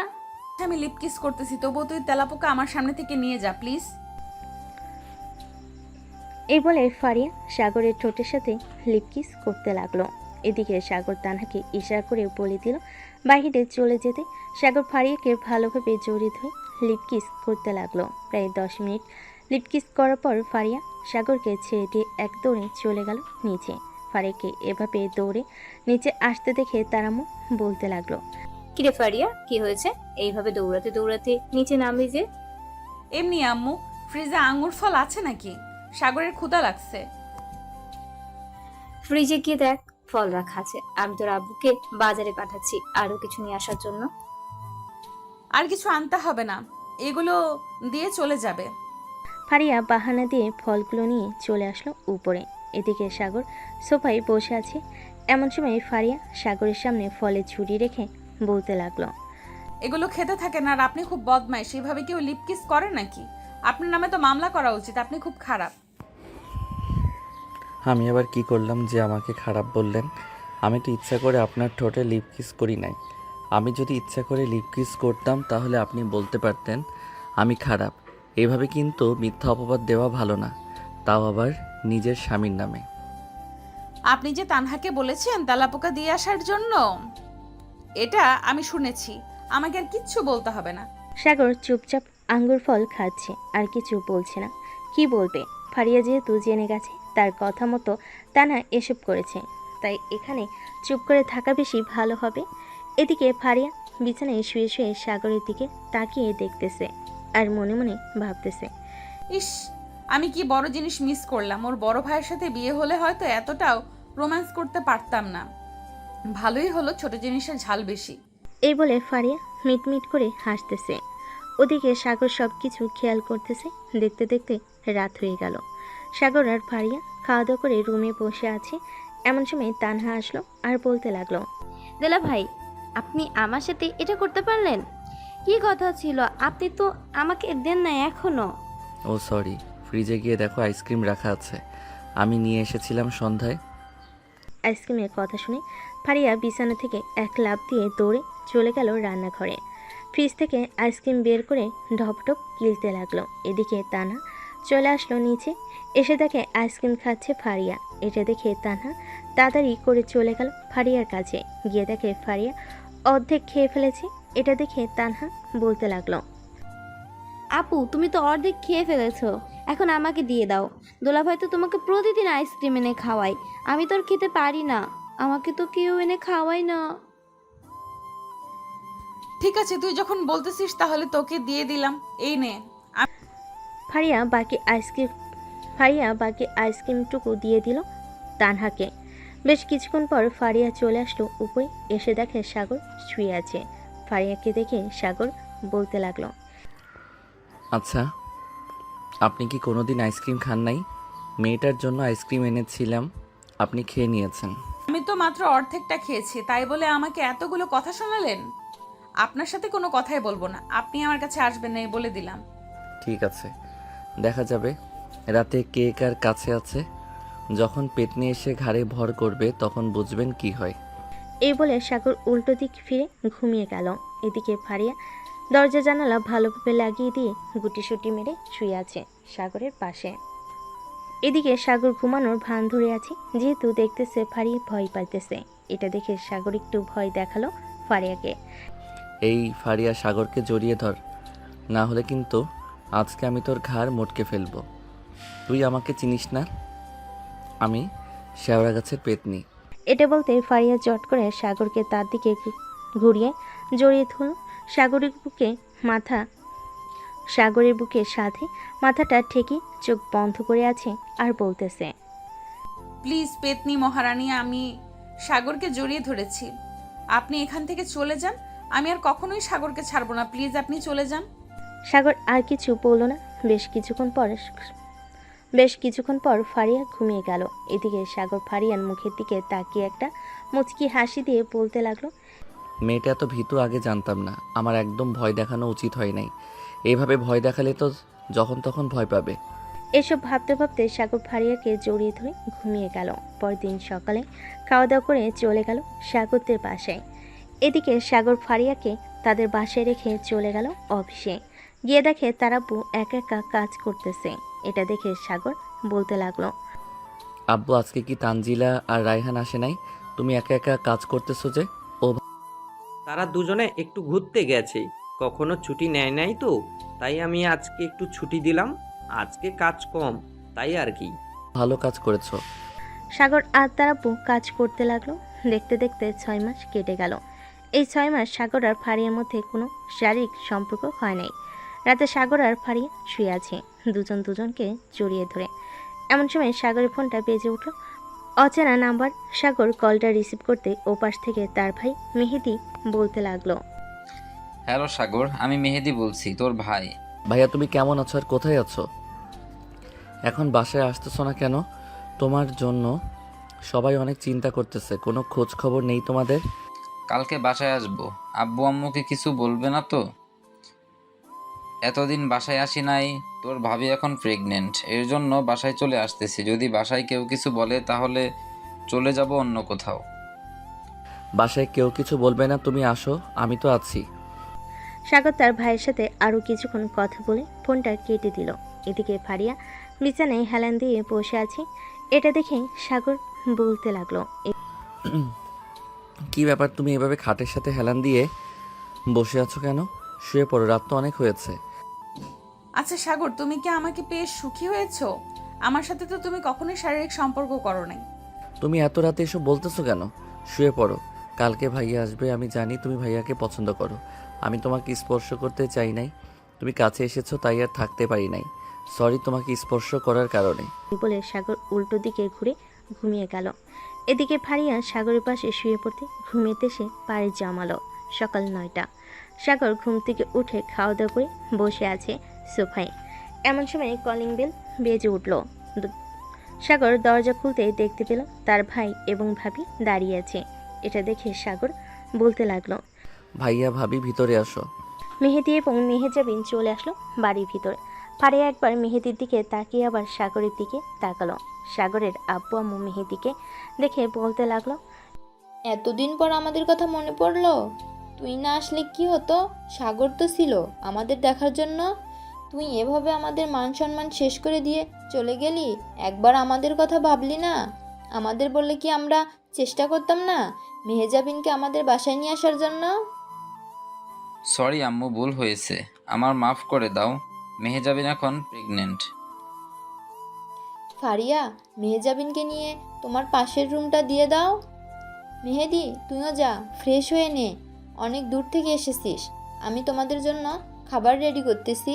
আমি লিপ কিস করতেছি, তবুও তুই তেলাপোকা আমার সামনে থেকে নিয়ে যা প্লিজ। এই বলে ফারিয়া সাগরের ঠোঁটের সাথে লিপ কিস করতে লাগলো। এদিকে সাগর তানহাকে ইশারা করে বলে দিল বাহিরে চলে যেতে। সাগর ফারিয়াকে ভালোভাবে জড়িয়ে ধরে লিপ কিস করতে লাগলো। প্রায় 10 মিনিট লিপ কিস করার পর ফারিয়া সাগরকে ছেড়ে দিয়ে এক দৌড়ে চলে গেল নিচে। ফারিয়াকে এভাবে দৌড়ে নিচে আসতে দেখে তার আম্মু বলতে লাগলো, কিরে ফারিয়া, কি হয়েছে? এইভাবে দৌড়াতে দৌড়াতে নিচে নামলি যে? এমনি আম্মু, ফ্রিজে আঙ্গুর ফল আছে নাকি? সাগরের ক্ষুধা লাগছে। ফ্রিজে গিয়ে দেখ, ফল রাখা আছে। আমি তোর আব্বুকে বাজারে পাঠাচ্ছি আরো কিছু নিয়ে আসার জন্য। আর কিছু আনতে হবে না, এগুলো দিয়ে চলে যাবে। ফারিয়া বাহানা দিয়ে ফলগুলো নিয়ে চলে আসলো উপরে। এদিকে সাগর সোফায় বসে আছে। এমন সময় ফারিয়া সাগরের সামনে ফলের ঝুড়ি রেখে বলতে লাগলো, এগুলো খেতে থাকেন, আর আপনি খুব বদমাইশ। সেভাবে কেউ লিপ কিস করে নাকি? আপনার নামে তো মামলা করা উচিত, আপনি খুব খারাপ। আমি আবার কি করলাম যে আমাকে খারাপ বললেন? আমি তো ইচ্ছা করে আপনার ঠোঁটে লিপ কিস করি নাই। আমি যদি ইচ্ছা করে লিপ কিস করতাম তাহলে আপনি বলতে পারতেন আমি খারাপ। এভাবে কিন্তু মিথ্যা অপবাদ দেওয়া ভালো না, তাও আবার নিজের স্বামীর নামে। আপনি যে তানহাকে বলেছেন তেলাপোকা দিয়ে আসার জন্য, এটা আমি শুনেছি, আমাকে আর কিচ্ছু বলতে হবে না। সাগর চুপচাপ আঙ্গুর ফল খাচ্ছে, আর কিছু বলছে না। কি বলবে? ফারিয়া যেহেতু জেনে গেছে তার কথা মতো তানহা এসব করেছে, তাই এখানে চুপ করে থাকা বেশি ভালো হবে। এদিকে ফারিয়া বিছানায় শুয়ে শুয়ে সাগরের দিকে তাকিয়ে দেখতেছে আর মনে মনে ভাবতেছে, ইস, আমি কি বড় জিনিস মিস করলাম। ওর বড় ভাইয়ের সাথে বিয়ে হলে হয়তো এতটাও রোম্যান্স করতে পারতাম না। ভালোই হলো ছোট জিনিসের ঝাল বেশি। এই বলে ফারিয়া মিটমিট করে হাসতেছে। ওদিকে সাগর সব কিছু খেয়াল করতেছে। দেখতে দেখতে রাত হয়ে গেল। সাগর আর ফারিয়া খাওয়া দাওয়া করে রুমে বসে আছে। এমন সময় তানহা আসলো আর বলতে লাগলো, দুলাভাই, আপনি আমার সাথে এটা করতে পারলেন? কি কথা ছিল, আপনি তো আমাকে দেন না এখনো। ও সরি, ফ্রিজে গিয়ে দেখো আইসক্রিম রাখা আছে, আমি নিয়ে এসেছিলাম সন্ধ্যায়। আইসক্রিমের কথা শুনে ফারিয়া বিছানা থেকে এক লাফ দিয়ে দৌড়ে চলে গেল রান্নাঘরে। ফ্রিজ থেকে আইসক্রিম বের করে ঢপঢপ গিলতে লাগলো। এদিকে তানহা চলে আসলো নিচে, এসে দেখে আইসক্রিম খাচ্ছে ফারিয়া। এটা দেখে তানহা তাড়াতাড়ি করে চলে গেল ফারিয়ার কাছে। গিয়ে দেখে ফারিয়া অর্ধেক খেয়ে ফেলেছে। এটা দেখে তানহা বলতে লাগলো, আপু, তুমি তো অর্ধেক খেয়ে ফেলেছো, এখন আমাকে দিয়ে দাও। দুলাভাই তো তোমাকে প্রতিদিন আইসক্রিম এনে খাওয়াই, আমি তো আর খেতে পারি না, আমাকে তো কেউ এনে খাওয়াই না। ঠিক আছে, তুই যখন বলতেছিস তাহলে তোকে দিয়ে দিলাম, এই নে। ফারিয়া বাকি আইসক্রিমটুকু দিয়ে দিল তানহাকে। বেশ কিছুক্ষণ পর ফারিয়া চলে আসলো উপরে। এসে দেখে সাগর শুয়ে আছে। ফারিয়াকে দেখে সাগর বলতে লাগলো, আচ্ছা, আপনি কি কোনোদিন আইসক্রিম খান নাই? মেয়েটার জন্য আইসক্রিম এনেছিলাম, আপনি খেয়ে নিয়েছেন। আমি তো মাত্র অর্ধেকটা খেয়েছি, তাই বলে আমাকে এতগুলো কথা শোনালেন? আপনার সাথে কোনো কথাই বলবো না, আপনি আমার কাছে আসবেন না, এই বলে দিলাম। ঠিক আছে, দেখা যাবে রাতে কে কার কাছে আছে। যখন পেতনি এসে ঘাড়ে ভর করবে তখন বুঝবেন কি হয়। এই বলে সাগর উল্টো দিক ফিরে ঘুমিয়ে গেল। এদিকে ফারিয়া দরজা জানালা ভালোভাবে লাগিয়ে দিয়ে গুটিসুটি মেরে শুয়ে আছে সাগরের পাশে। এদিকে সাগর ঘুমানোর ভান ধরে আছে, যেহেতু দেখতেছে ফারিয়া ভয় পাইতেছে। এটা দেখে সাগর একটু ভয় দেখালো ফারিয়াকে। এই ফারিয়া, সাগরকে জড়িয়ে ধর, না হলে কিন্তু আজকে আমি তোর ঘাড় মটকে ফেলবো। তুই আমাকে চিনিস না, আমি শেওড়া গাছের পেতনি। এটা বলতে ফারিয়া জট করে সাগরকে তার দিকে ঘুরিয়ে জড়িয়ে ধরল। সাগরের বুকের সাথে মাথাটা ঠেকে চোখ বন্ধ করে আছে আর বলতেছে, প্লিজ পেতনি মহারানী, আমি সাগরকে জড়িয়ে ধরেছি। আপনি এখান থেকে চলে যান, আমি আর কখনোই সাগরকে ছাড়বো না। প্লিজ আপনি চলে যান। সাগর আর কিছু বলল না। বেশ কিছুক্ষণ পর ফারিয়া ঘুমিয়ে গেল। এদিকে সাগর ফারিয়ার মুখের দিকে তাকিয়ে একটা মুচকি হাসি দিয়ে বলতে লাগলো, মেয়েটা এত ভীতু আগে জানতাম না। আমার একদম ভয় দেখানো উচিত হয় নাই। এইভাবে ভয় দেখালে তো যখন তখন ভয় পাবে। এসব ভাবতে ভাবতে সাগর ফারিয়াকে জড়িয়ে ধরে ঘুমিয়ে গেল। পরদিন সকালে খাওয়া দাওয়া করে চলে গেল সাগরদের বাসায়। এদিকে সাগর ফারিয়াকে তাদের বাসায় রেখে চলে গেল অফিসে। গিয়ে দেখে তার আব্বু একা একা কাজ করতেছে। এটা দেখে সাগর বলতে লাগলো, আব্বু, আজকে কি তানজিলা আর রায়হান আসে নাই? তুমি একা একা কাজ করতেছো যে? তারা দুজনে একটু ঘুরতে গেছে, কখনো ছুটি নেয় নাই তো, তাই আমি আজকে একটু ছুটি দিলাম। আজকে কাজ কম, তাই আর কি। ভালো কাজ করেছো। সাগর আর তার আব্বু কাজ করতে লাগলো। দেখতে দেখতে 6 মাস কেটে গেল। এই 6 মাস সাগর আর ফারিয়ার মধ্যে কোনো শারীরিক সম্পর্ক হয় নাই। রাতে সাগর আর ফারিয়া শুয়ে আছে দুজন দুজনকে জড়িয়ে ধরে। এমন সময় সাগরের ফোনটা বেজে উঠল। অচেনা নাম্বার। সাগর কলটা রিসিভ করতে ওপাশ থেকে তার ভাই মেহেদি বলতে লাগলো, হ্যালো সাগর, আমি মেহেদি বলছি, তোর ভাই। ভাইয়া, তুমি কেমন আছো আর কোথায় আছো? এখন বাসায় আসতেছো না কেন? তোমার জন্য সবাই অনেক চিন্তা করতেছে। কোনো খোঁজ খবর নেই তোমাদের? কালকে বাসায় আসবো। আব্বু আম্মুকে কিছু বলবে না তো? এতদিন বাসায় আসি নাই, তোর ভাবি এখন প্রেগনেন্ট, এর জন্য বাসায় চলে আসতেছি। যদি বাসায় কেউ কিছু বলে তাহলে চলে যাব অন্য কোথাও। বাসায় কেউ কিছু বলবে না, তুমি আসো, আমি তো আছি। সাগর তার ভাইয়ের সাথে আরও কিছুক্ষণ কথা বলে ফোনটা কেটে দিল। এদিকে ফারিয়া বিছানায় হেলান দিয়ে বসে আছে। এটা দেখে সাগর বলতে লাগলো, কি ব্যাপার, তুমি এভাবে খাটের সাথে হেলান দিয়ে বসে আছো কেন? শুয়ে পড়ো, রাত তো অনেক হয়েছে। আচ্ছা সাগর, তুমি কি আমাকে পেয়ে সুখী হয়েছো? আমার সাথে তো তুমি কখনোই শারীরিক সম্পর্ক করো নাই। তুমি এত রাতে এসব বলতেছো কেন? শুয়ে পড়ো, কালকে ভাইয়া আসবে। আমি জানি তুমি ভাইয়াকে পছন্দ করো। আমি তোমাকে স্পর্শ করতে চাই নাই, তুমি কাছে এসেছো তাই আর থাকতে পারি নাই। সরি তোমাকে স্পর্শ করার কারণে। বলে সাগর উল্টো দিকে ঘুরে ঘুমিয়ে গেল। এদিকে ফারিয়া সাগরের পাশে শুয়ে পড়তে ঘুমিয়েতে সে পাড়ি জমালো। সকাল 9টা। সাগর ঘুম থেকে উঠে খাওয়া দাওয়া করে বসে আছে সোফায়। এমন সময় কলিং বেল বেজে উঠল। সাগর দরজা খুলতে দেখতে পেল তার ভাই এবং ভাবি দাঁড়িয়ে আছে। এটা দেখে সাগর বলতে লাগলো, ভাইয়া ভাবি ভিতরে আসো। মেহেদি এবং মেহেজাবিন চলে আসলো বাড়ির ভিতরে। ফারিয়া একবার মেহেদির দিকে তাকিয়ে আবার সাগরের দিকে তাকালো। সাগরের আব্বু আম্মু মেহেদিকে দেখে বলতে লাগলো, এতদিন পর আমাদের কথা মনে পড়লো। তুই না আসলে কি হতো? সাগর তো ছিল আমাদের দেখার জন্য। তুই এভাবে আমাদের মান সম্মান শেষ করে দিয়ে চলে গেলি। একবার আমাদের কথা ভাবলি না? আমাদের বললে কি আমরা চেষ্টা করতাম না মেহেজাবিনকে আমাদের বাসায় নিয়ে আসার জন্য? সরি আম্মু, ভুল হয়েছে, আমার মাফ করে দাও। মেহেজাবিন এখন প্রেগনেন্ট। ফারিয়া, মেহেজাবিনকে নিয়ে তোমার পাশের রুমটা দিয়ে দাও। মেহেদি, তুইও যা, ফ্রেশ হয়ে নে, অনেক দূর থেকে এসেছিস। আমি তোমাদের জন্য খাবার রেডি করতেছি।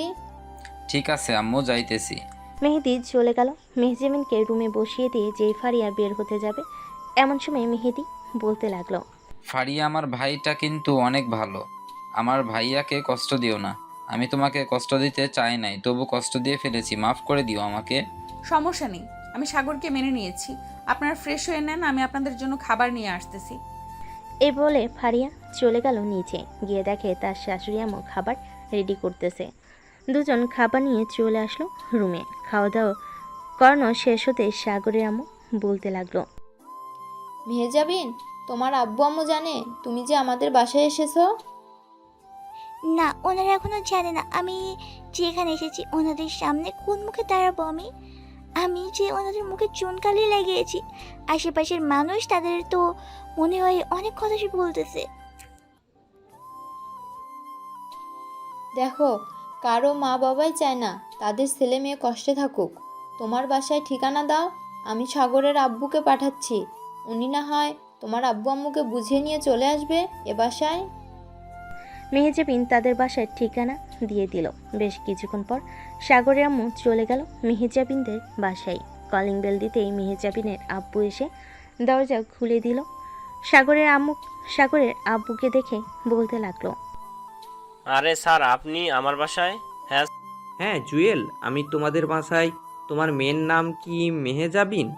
ঠিক আছে আম্মু, যাইতেছি। মেহেদি চলে গেল। মেহজাবিনকে রুমে বসিয়ে দিয়ে যেই ফারিয়া বের হতে যাবে এমন সময় মেহেদি বলতে লাগলো, ফারিয়া, আমার ভাইটা কিন্তু অনেক ভালো। আমার ভাইয়াকে কষ্ট দিও না। আমি তোমাকে কষ্ট দিতে চাই নাই, তবু কষ্ট দিয়ে ফেলেছি, মাফ করে দিও আমাকে। সমস্যা নেই, আমি সাগরকে মেনে নিয়েছি। আপনারা ফ্রেশ হয়ে নেন, আমি আপনাদের জন্য খাবার নিয়ে আসতেছি। এই বলে ফারিয়া চলে গেল নিচে। গিয়ে দেখে তার শাশুড়ি আম্মু খাবার রেডি করতেছে। দুজন খাবার নিয়ে চলে আসলো রুমে। খাওয়া দাওয়া করানো শেষ হতে সাগরের আম্মু বলতে লাগলো, মেহেজাবিন, তোমার আব্বু আম্মু জানে তুমি যে আমাদের বাসায় এসেছো? না, ওনারা এখনো জানে না আমি যে এখানে এসেছি। ওনাদের সামনে কোন মুখে দাঁড়াবো আমি? আমি যে ওনাদের মুখে চুনকালি লাগিয়েছি। আশেপাশের মানুষ, তাদের তো মনে হয় অনেক কথা সে বলতেছে। দেখো, কারো মা বাবাই চায় না তাদের ছেলে মেয়ে কষ্টে থাকুক। তোমার বাসায় ঠিকানা দাও, আমি সাগরের আব্বুকে পাঠাচ্ছি। উনি না হয় তোমার আব্বু আম্মুকে বুঝিয়ে নিয়ে চলে আসবে এ বাসায়। মেহেজাবিন তাদের বাসার ঠিকানা দিয়ে দিল। বেশ কিছুক্ষণ পর সাগরের আম্মু চলে গেল মেহেজাবিনদের বাসায়। কলিং বেল দিতেই মেহেজাবিনের আব্বু এসে দরজা খুলে দিল। সাগরের আব্বুকে দেখে বলতে লাগলো, আরে স্যার, আপনি আমার বাসায়? হ্যাঁ হ্যাঁ জুয়েল, আমি তোমাদের বাসায়। তোমার মেয়ের নাম কি মেহেজাবিন?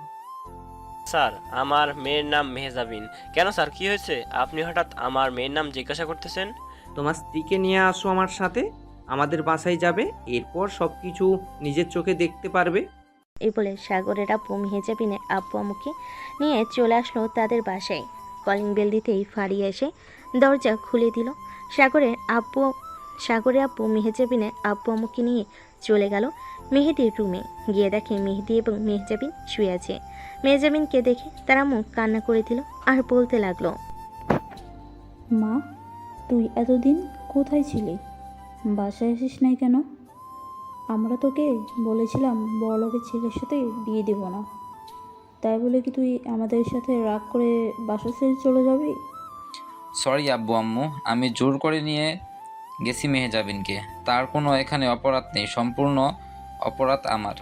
স্যার, আমার মেয়ের নাম মেহেজাবিন। কেন স্যার, কি হয়েছে? আপনি হঠাৎ আমার মেয়ের নাম জিজ্ঞাসা করতেছেন? তোমার স্ত্রীকে নিয়ে আসো আমার সাথে, আমাদের বাসায় যাবে। এরপর সব কিছু নিজের চোখে দেখতে পারবে। এই বলে সাগরের আব্বু মেহেজাবিনের আব্বু আম্মুকে নিয়ে চলে আসলো তাদের বাসায়। কলিং বেল দিতেই ফারিয়া এসে দরজা খুলে দিল। সাগরের আব্বু মেহেজাবিনের আব্বু আম্মুকে নিয়ে চলে গেল মেহেদির রুমে। গিয়ে দেখে মেহেদি এবং মেহেজাবিন শুয়ে আছে। মেহেজাবিনকে দেখে তার আম্মু কান্না করে দিল আর বলতে লাগলো, মা, তুই এতদিন কোথায় ছিলি? বাসায় আসিস নাই কেন? আমরা তোকে বলেছিলাম বড়লোকের ছেলের সাথে বিয়ে দেব না, তাই বলে কি তুই আমাদের সাথে রাগ করে বাসা ছেড়ে চলে যাবি? সরি আব্বু আম্মু, আমি জোর করে নিয়ে গেছি মেহেজাবিনকে। তার কোনো এখানে অপরাধ নেই, সম্পূর্ণ অপরাধ আমার।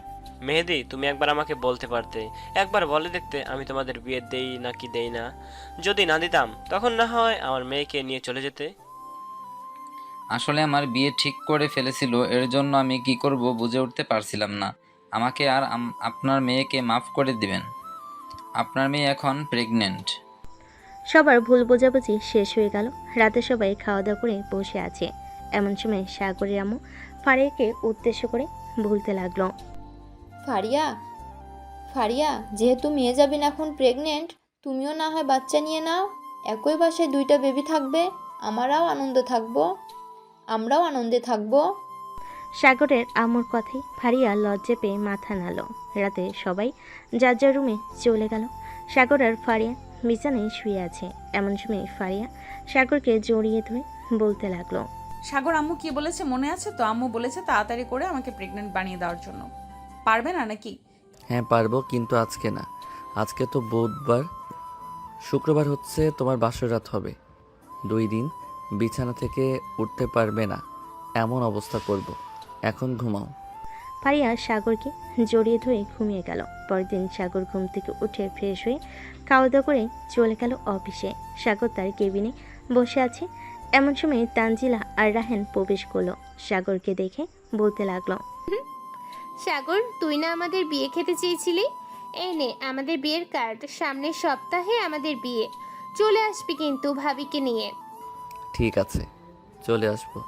মেহেদি, তুমি একবার আমাকে বলতে পারতে, একবার বলে দেখতে আমি তোমাদের বিয়ে দেই নাকি দেই না। যদি না দিতাম তখন না হয় আমার মেয়েকে নিয়ে চলে যেতে। আসলে আমার বিয়ে ঠিক করে ফেলেছিল, এর জন্য আমি কি করব বুঝে উঠতে পারছিলাম না। আমাকে আর আপনার মেয়েকে মাফ করে দিবেন। আপনার মেয়ে এখন প্রেগনেন্ট। সবার ভুল বোঝাবুঝি শেষ হয়ে গেল। রাতে সবাই খাওয়া দাওয়া করে বসে আছে। এমন সময় সাগরের আম্মু ফারিয়াকে উদ্দেশ্য করে বলতে লাগলো, ফারিয়া, যেহেতু মেহেজাবিন এখন প্রেগনেন্ট, তুমিও না হয় বাচ্চা নিয়ে নাও। একই বাসায় দুইটা বেবি থাকবে, আমরাও আনন্দে থাকবো। সাগরের আম্মুর কথাই ফারিয়া লজ্জা পেয়ে মাথা নাড়ল। রাতে সবাই যার যার রুমে চলে গেল। সাগর আর ফারিয়া বিছানায় শুয়ে আছে। এমন সময় ফারিয়া সাগরকে জড়িয়ে ধরে বলতে লাগলো, সাগর, আম্মু কি বলেছে মনে আছে তো? আম্মু বলেছে তাড়াতাড়ি করে আমাকে প্রেগনেন্ট বানিয়ে দেওয়ার জন্য। পারবে না নাকি? হ্যাঁ পারবো, কিন্তু আজকে না। আজকে তো বুধবার, শুক্রবার হচ্ছে তোমার বাসর রাত হবে। 2 দিন বিছানা থেকে উঠতে পারবে না এমন অবস্থা করব। এখন ঘুমাও। ফারিয়া সাগরকে জড়িয়ে ধরে ঘুমিয়ে গেল। পরের দিন সাগর ঘুম থেকে উঠে ফ্রেশ হয়ে খাওয়া দাওয়া করে চলে গেল অফিসে। সাগর তার কেবিনে বসে আছে। এমন সময় তানজিলা আর রাহেন প্রবেশ করলো। সাগরকে দেখে বলতে লাগলো, সাগর, তুই না আমাদের বিয়ে খেতে চেয়েছিলি? এই নে আমাদের বিয়ের কার্ড। সামনের সপ্তাহে আমাদের বিয়ে। চলে আসবি কিন্তু ভাবিকে নিয়ে। ঠিক আছে, চলে আসবো।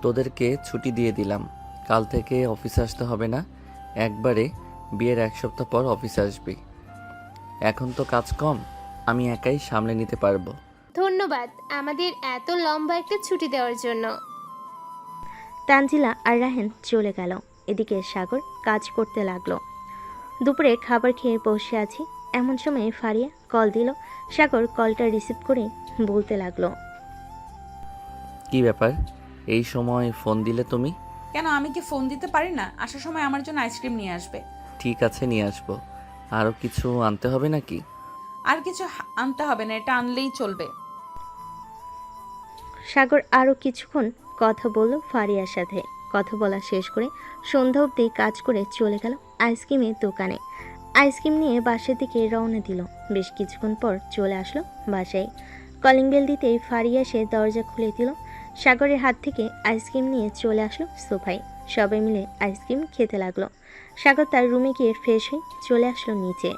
তোদেরকে ছুটি দিয়ে দিলাম, কাল থেকে অফিসে আসতে হবে না। একবারে বিয়ের 1 সপ্তাহ পর অফিসে আসবি। এখন তো কাজ কম, আমি একাই সামলে নিতে পারবো। ধন্যবাদ আমাদের এত লম্বা একটা ছুটি দেওয়ার জন্য। তানজিলা আর রাহেন চলে গেল। এদিকে সাগর কাজ করতে লাগলো। দুপুরে খাবার খেয়ে বসে আছি। এমন সময় ফারিয়া কল দিল। সাগর কলটা রিসিভ করে বলতে লাগলো, কি ব্যাপার, এই সময় ফোন দিলে তুমি? কেন, আমি কি ফোন দিতে পারি না? আসার সময় আমার জন্য আইসক্রিম নিয়ে আসবে। ঠিক আছে, নিয়ে আসবো। আরও কিছু আনতে হবে নাকি? আর কিছু আনতে হবে না, এটা আনলেই চলবে। সাগর আরও কিছুক্ষণ কথা বলল ফারিয়ার সাথে। কথা বলা শেষ করে সন্ধ্যা অবধি কাজ করে চলে গেল আইসক্রিমের দোকানে। আইসক্রিম নিয়ে বাসার দিকে রওনা দিল। বেশ কিছুক্ষণ পর চলে আসলো বাসায়। কলিং বেল দিতেই ফারিয়া এসে দরজা খুলে দিল। সাগরের হাত থেকে আইসক্রিম নিয়ে চলে আসলো সোফায়। সবাই মিলে আইসক্রিম খেতে লাগলো। সাগর তার রুমে গিয়ে ফ্রেশ হয়ে চলে আসলো নিচে।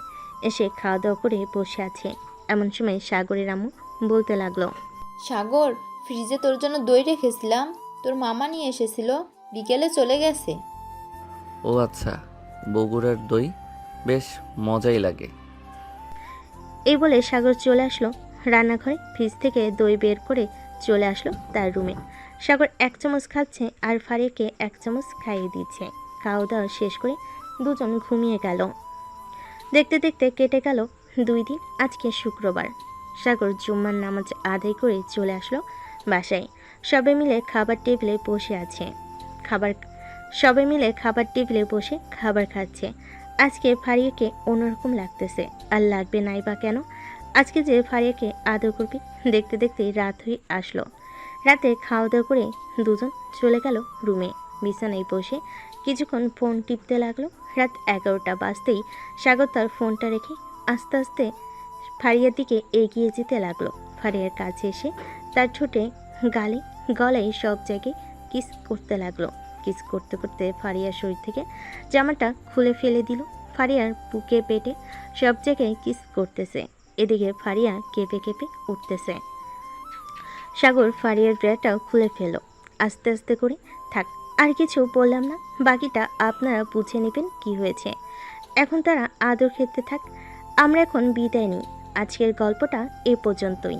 এসে খাওয়া দাওয়া করে বসে আছে। এমন সময় সাগরের আম্মু বলতে লাগলো, সাগর, ফ্রিজে তোর জন্য দই রেখেছিলাম, তোর মামা নিয়ে এসেছিল, বিকেলে চলে গেছে। ও আচ্ছা, বগুড়ার দই বেশ মজাই লাগে। এই বলে সাগর চলে আসলো রান্নাঘরে, ফ্রিজ থেকে দই বের করে চলে আসলো তার রুমে। সাগর 1 চামচ খাচ্ছে আর ফারিয়াকে 1 চামচ খাইয়ে দিচ্ছে। খাওয়া দাওয়া শেষ করে দুজন ঘুমিয়ে গেল। দেখতে দেখতে কেটে গেল 2 দিন। আজকে শুক্রবার। সাগর জুম্মার নামাজ আদায় করে চলে আসলো বাসায়। সবাই মিলে খাবার টেবিলে বসে খাবার খাচ্ছে। আজকে ফারিয়াকে অন্যরকম লাগতেছে। আর লাগবে নাই বা কেন, আজকে যে ফারিয়াকে আদর করবে। দেখতে দেখতেই রাত হয়ে আসলো। রাতে খাওয়া দাওয়া করে দুজন চলে গেল রুমে। বিছানায় বসে কিছুক্ষণ ফোন টিপতে লাগলো। রাত 11টা বাজতেই সাগর তার ফোনটা রেখে আস্তে আস্তে ফারিয়ার দিকে এগিয়ে যেতে লাগলো। ফারিয়ার কাছে এসে তার ঠোঁটে গালে গলায় সব জায়গায় কিস করতে লাগলো। কিস করতে করতে ফারিয়ার শরীর থেকে জামাটা খুলে ফেলে দিল। ফারিয়ার বুকে পেটে সব জায়গায় কিস করতেছে। এদিকে ফারিয়া কেঁপে কেঁপে উঠতেছে। সাগর ফারিয়ার ড্রেসটাও খুলে ফেলল আস্তে আস্তে করে। থাক, আর কিছু বললাম না, বাকিটা আপনারা বুঝে নেবেন কি হয়েছে। এখন তারা আদর খেতে থাক, আমরা এখন বিদায় নিই। আজকের গল্পটা এ পর্যন্তই।